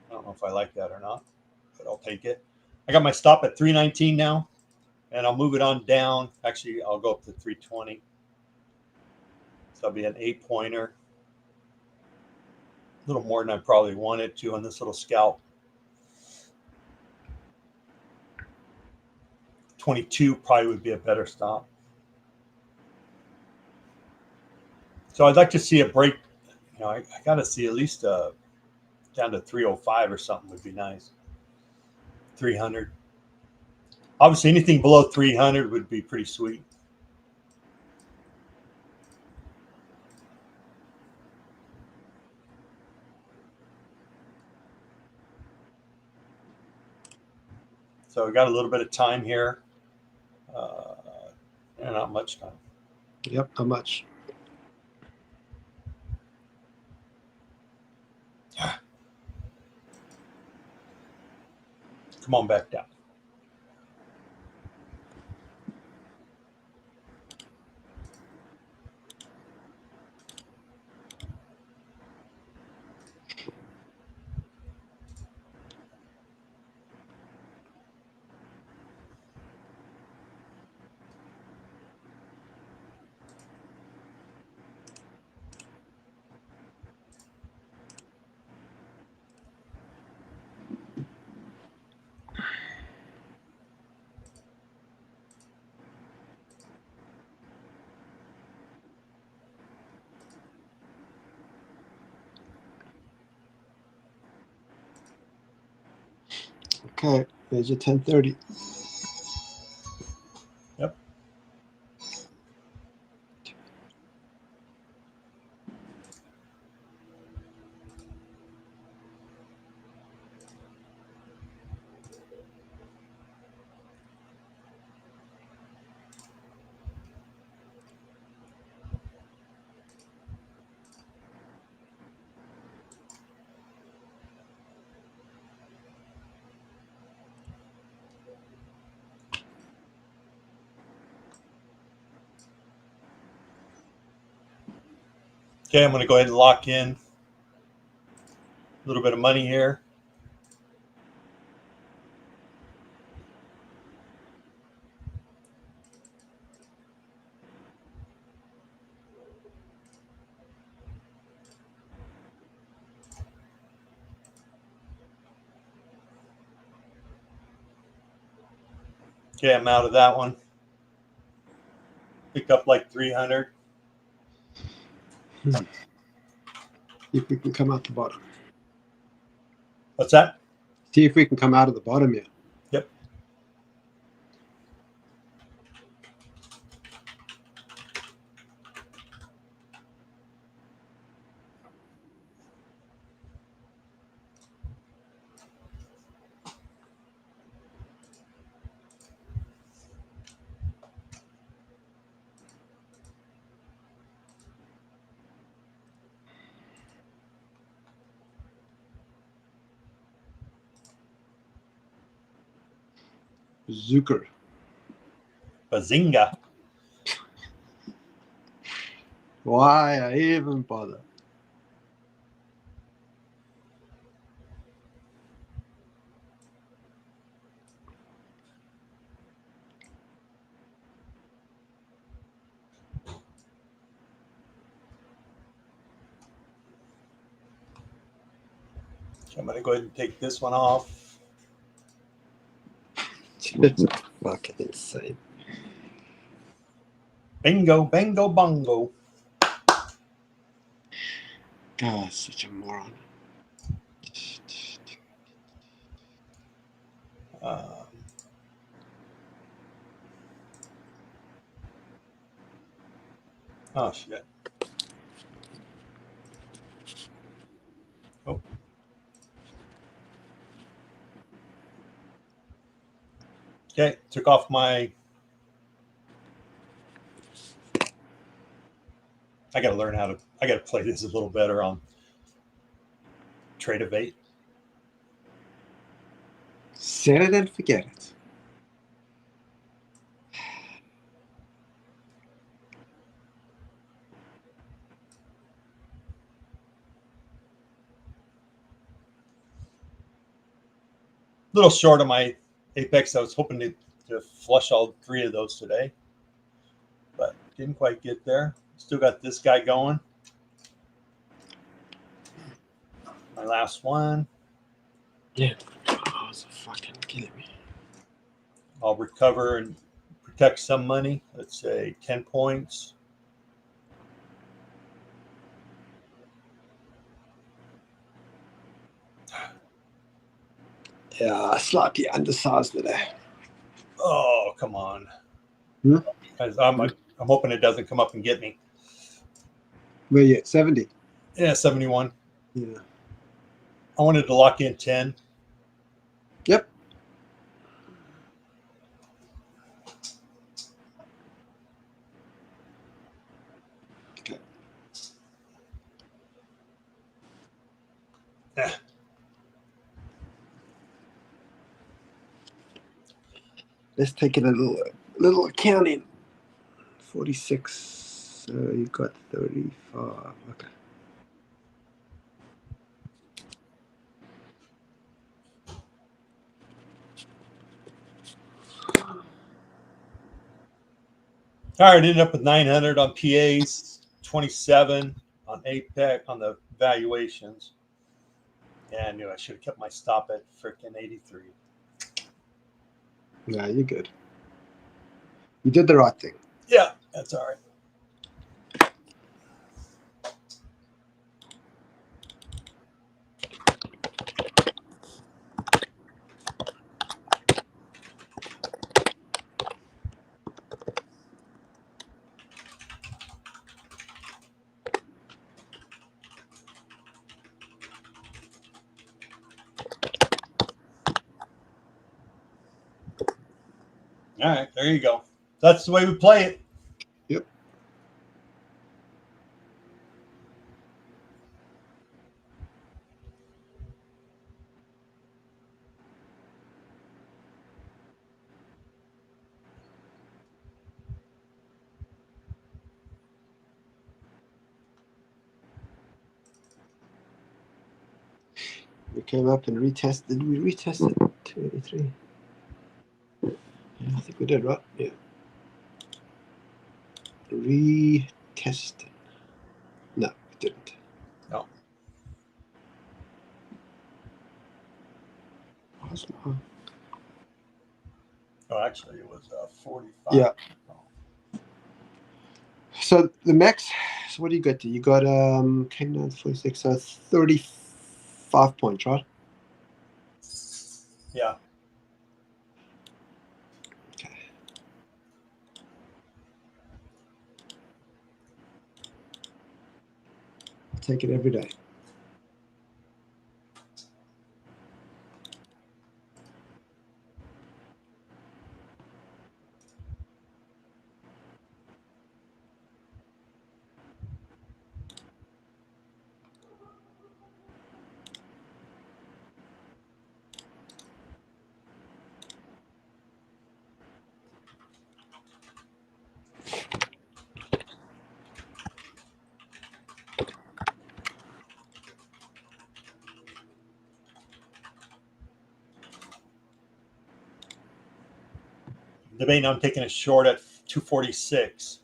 I don't know if I like that or not, but I'll take it. I got my stop at 319 now, and I'll move it on down. Actually, I'll go up to 320. So that'll be an 8-pointer. A little more than I probably wanted to on this little scalp. 22 probably would be a better stop. So I'd like to see a break. You know, I got to see at least down to 305 or something would be nice. 300. Obviously, anything below 300 would be pretty sweet. So we got a little bit of time here. Not much time. Yep, how much? Come on back down. Okay, there's your 10:30. Yep. Okay, I'm going to go ahead and lock in a little bit of money here. Okay, I'm out of that one. Pick up like 300. See if we can come out the bottom. What's that? See if we can come out of the bottom here. Yep. Zucker. Bazinga. Why I even bother? I'm going to go ahead and take this one off. It's fucking insane. Bingo, bango, bongo. God, such a moron. Oh, shit. Oh. Okay, took off my... I got to learn how to... I got to play this a little better on Trade-A-Bait. Set it and forget it. Little short of my Apex. I was hoping to flush all 3 of those today, but didn't quite get there. Still got this guy going. My last one. Yeah. Oh, it's fucking killing me. I'll recover and protect some money. Let's say 10 points. Yeah, slightly undersized today. Oh, come on. Hmm? I'm hoping it doesn't come up and get me. Where you at? 70? Yeah, 71. Yeah. I wanted to lock in 10. Yep. Okay. Eh. Let's take it a little accounting. 46. So you got 35. Okay. All right, ended up with 900 on PAs, 27 on APEC on the valuations. Yeah, I knew I should have kept my stop at freaking 83. Yeah, you're good. You did the right thing. Yeah, that's all right. All right, there you go. That's the way we play it. Yep. We came up and retested. Did we retest it? 283. Yeah, I think we did, right? Yeah. Retested. No, we didn't. No. Oh, actually, it was 45. Yeah. So the max, so what do you got? You got came down to 46, so 35 points, right? Yeah. Okay. I'll take it every day. Debating on taking a short at 246.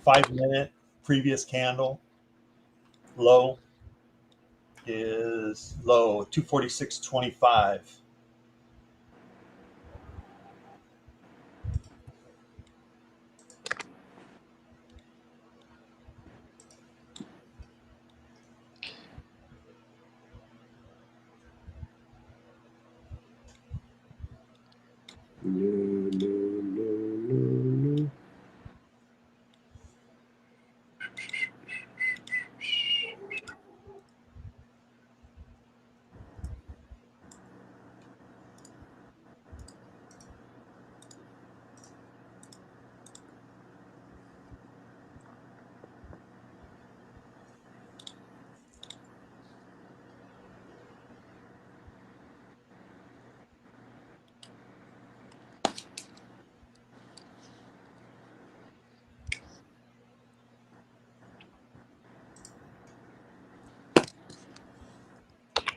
5 minute previous candle low. is low 246.25. No.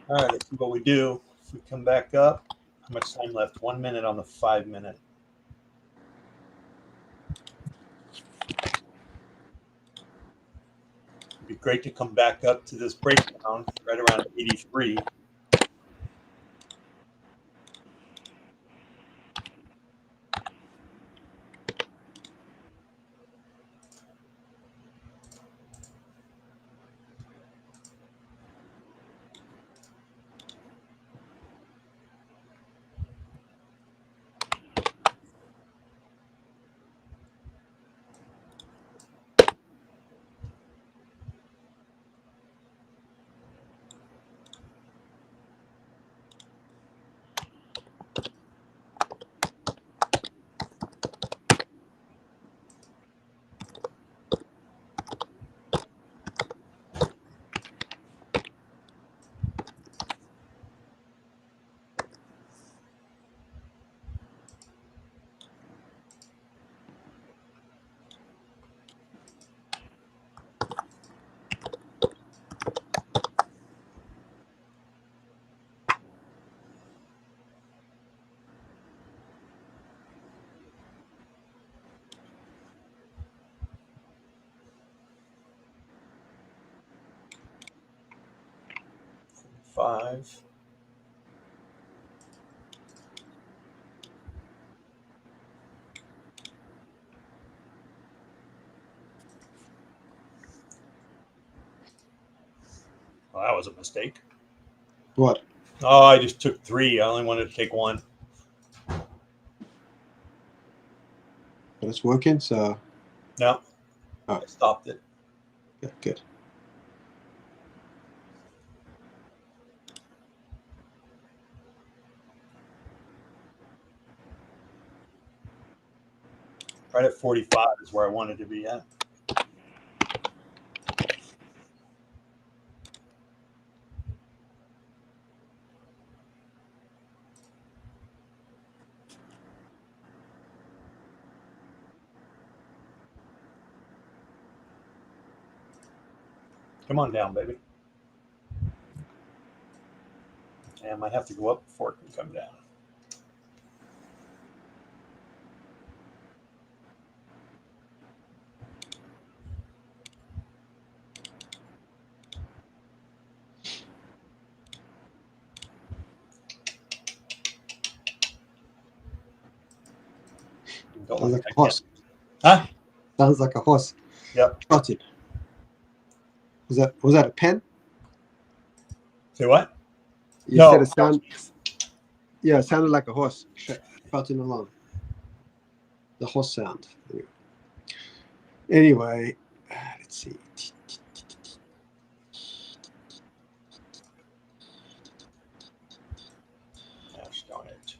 All right, let's see what we do. If we come back up, how much time left? 1 minute on the 5 minute. It'd be great to come back up to this breakdown right around 83. Five. Well, that was a mistake. What? Oh, I just took 3. I only wanted to take 1. But it's working, so No, Oh. I stopped it. yeah, good. Right at 45 is where I wanted to be at. Come on down, baby. And I might have to go up before it can come down. Sounds like a horse. Huh? Sounds like a horse. Yep. Trotted. Was that a pen? Say what? You No. said it sound. Yeah, it sounded like a horse trotting along. The horse sound. Anyway, let's see. Gosh darn it.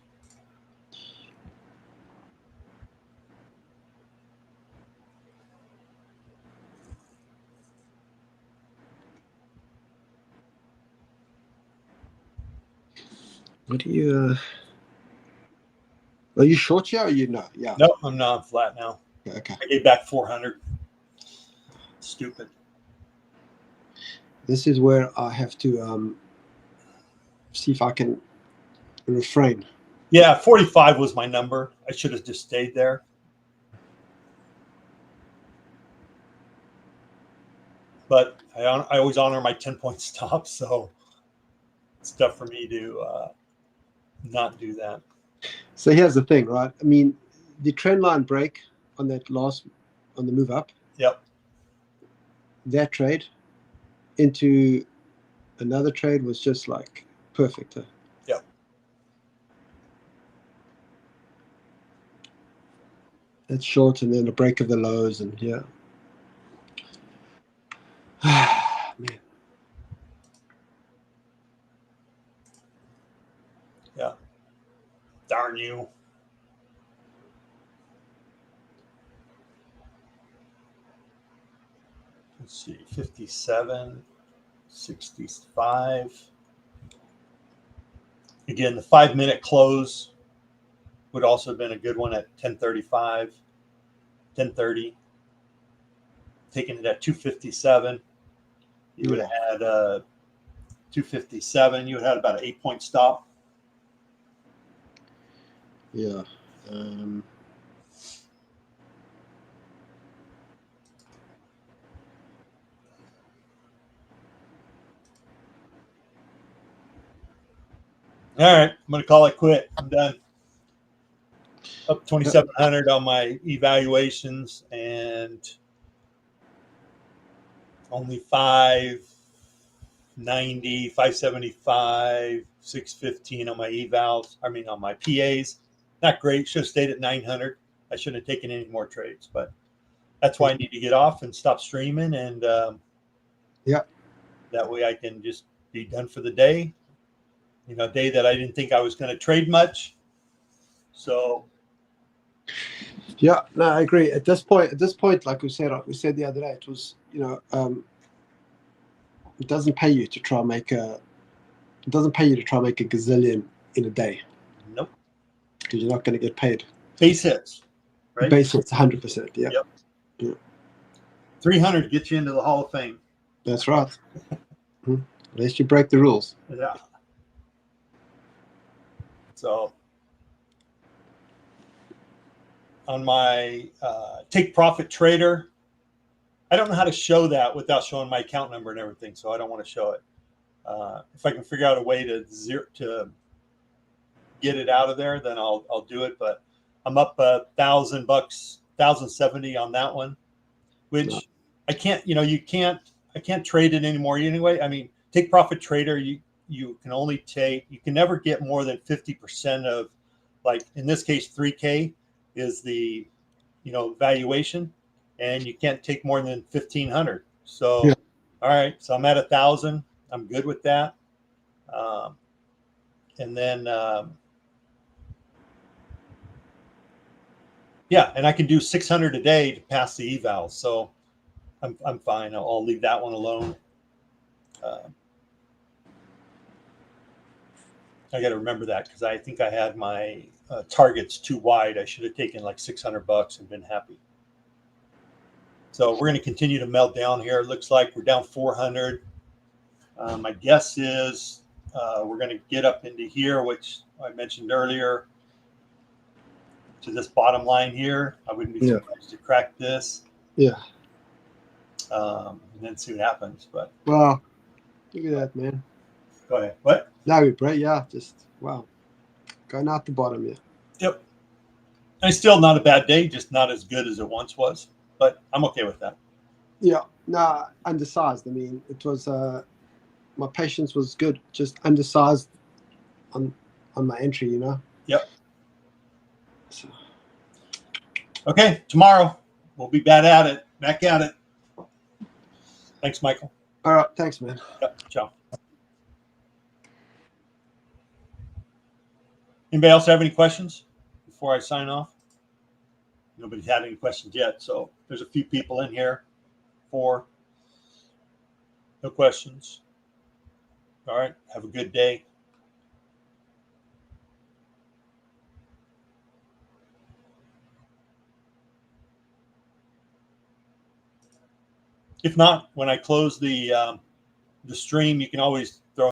What do you? Are you short here? Or are you not? Yeah. Nope, I'm not flat now. Okay. I gave back 400. Stupid. This is where I have to see if I can refrain. Yeah, 45 was my number. I should have just stayed there. But I always honor my 10-point stop, so It's tough for me to not do that. So here's the thing, right? I mean, the trend line break on the move up. Yep. That trade into another trade was just like perfect. Huh? Yep. That's short, and then a break of the lows, and yeah. Man. Yeah. Darn you. Let's see, 57, 65. Again, the 5-minute close would also have been a good one at 10:35, 10:30. Taking it at 257, you would have had 257. You would have had about an 8-point stop. Yeah. All right, I'm going to call it quit. I'm done. Up 2,700 on my evaluations and only 590, 575, 615 on my evals. I mean, on my PAs. Not great. Should have stayed at 900. I shouldn't have taken any more trades, but that's why I need to get off and stop streaming. And yeah, that way I can just be done for the day. You know, a day that I didn't think I was going to trade much. So, yeah, no, I agree. At this point, like we said the other day, it was, it doesn't pay you to try and make a gazillion in a day. nope. Because you're not going to get paid. Base hits, right? Base hits, 100%. Yeah. Yep. Yeah. 300 gets you into the Hall of Fame. That's right. Unless you break the rules. Yeah. So on my take profit trader, I don't know how to show that without showing my account number and everything, so I don't want to show it. If I can figure out a way to get it out of there, then I'll do it. But I'm up $1,000, 1,070 on that one, which no. I can't. I can't trade it anymore anyway. I mean, take profit trader, you can never get more than 50% of, like in this case, 3K is the valuation, and you can't take more than 1,500. So, yeah. All right, so I'm at 1,000. I'm good with that. And then, yeah, and I can do 600 a day to pass the evals. So I'm fine. I'll leave that one alone. I got to remember that because I think I had my targets too wide. I should have taken like $600 and been happy. So we're going to continue to melt down here. It looks like we're down 400. My guess is we're going to get up into here, which I mentioned earlier, to this bottom line here. I wouldn't be surprised to crack this. Yeah. And then see what happens. But wow, look at that, man. Go ahead. What? No, Brett. Yeah, just wow, going out the bottom. Yeah. Yep. And still not a bad day, just not as good as it once was. But I'm okay with that. Yeah. No, undersized. I mean, it was my patience was good. Just undersized on my entry. Yep. So. Okay, tomorrow we'll be back at it. Thanks, Michael. All right, thanks, man. Yep. Ciao. Anybody else have any questions before I sign off? Nobody's had any questions yet, so there's a few people in here. 4. No questions. All right. Have a good day. If not, when I close the stream, you can always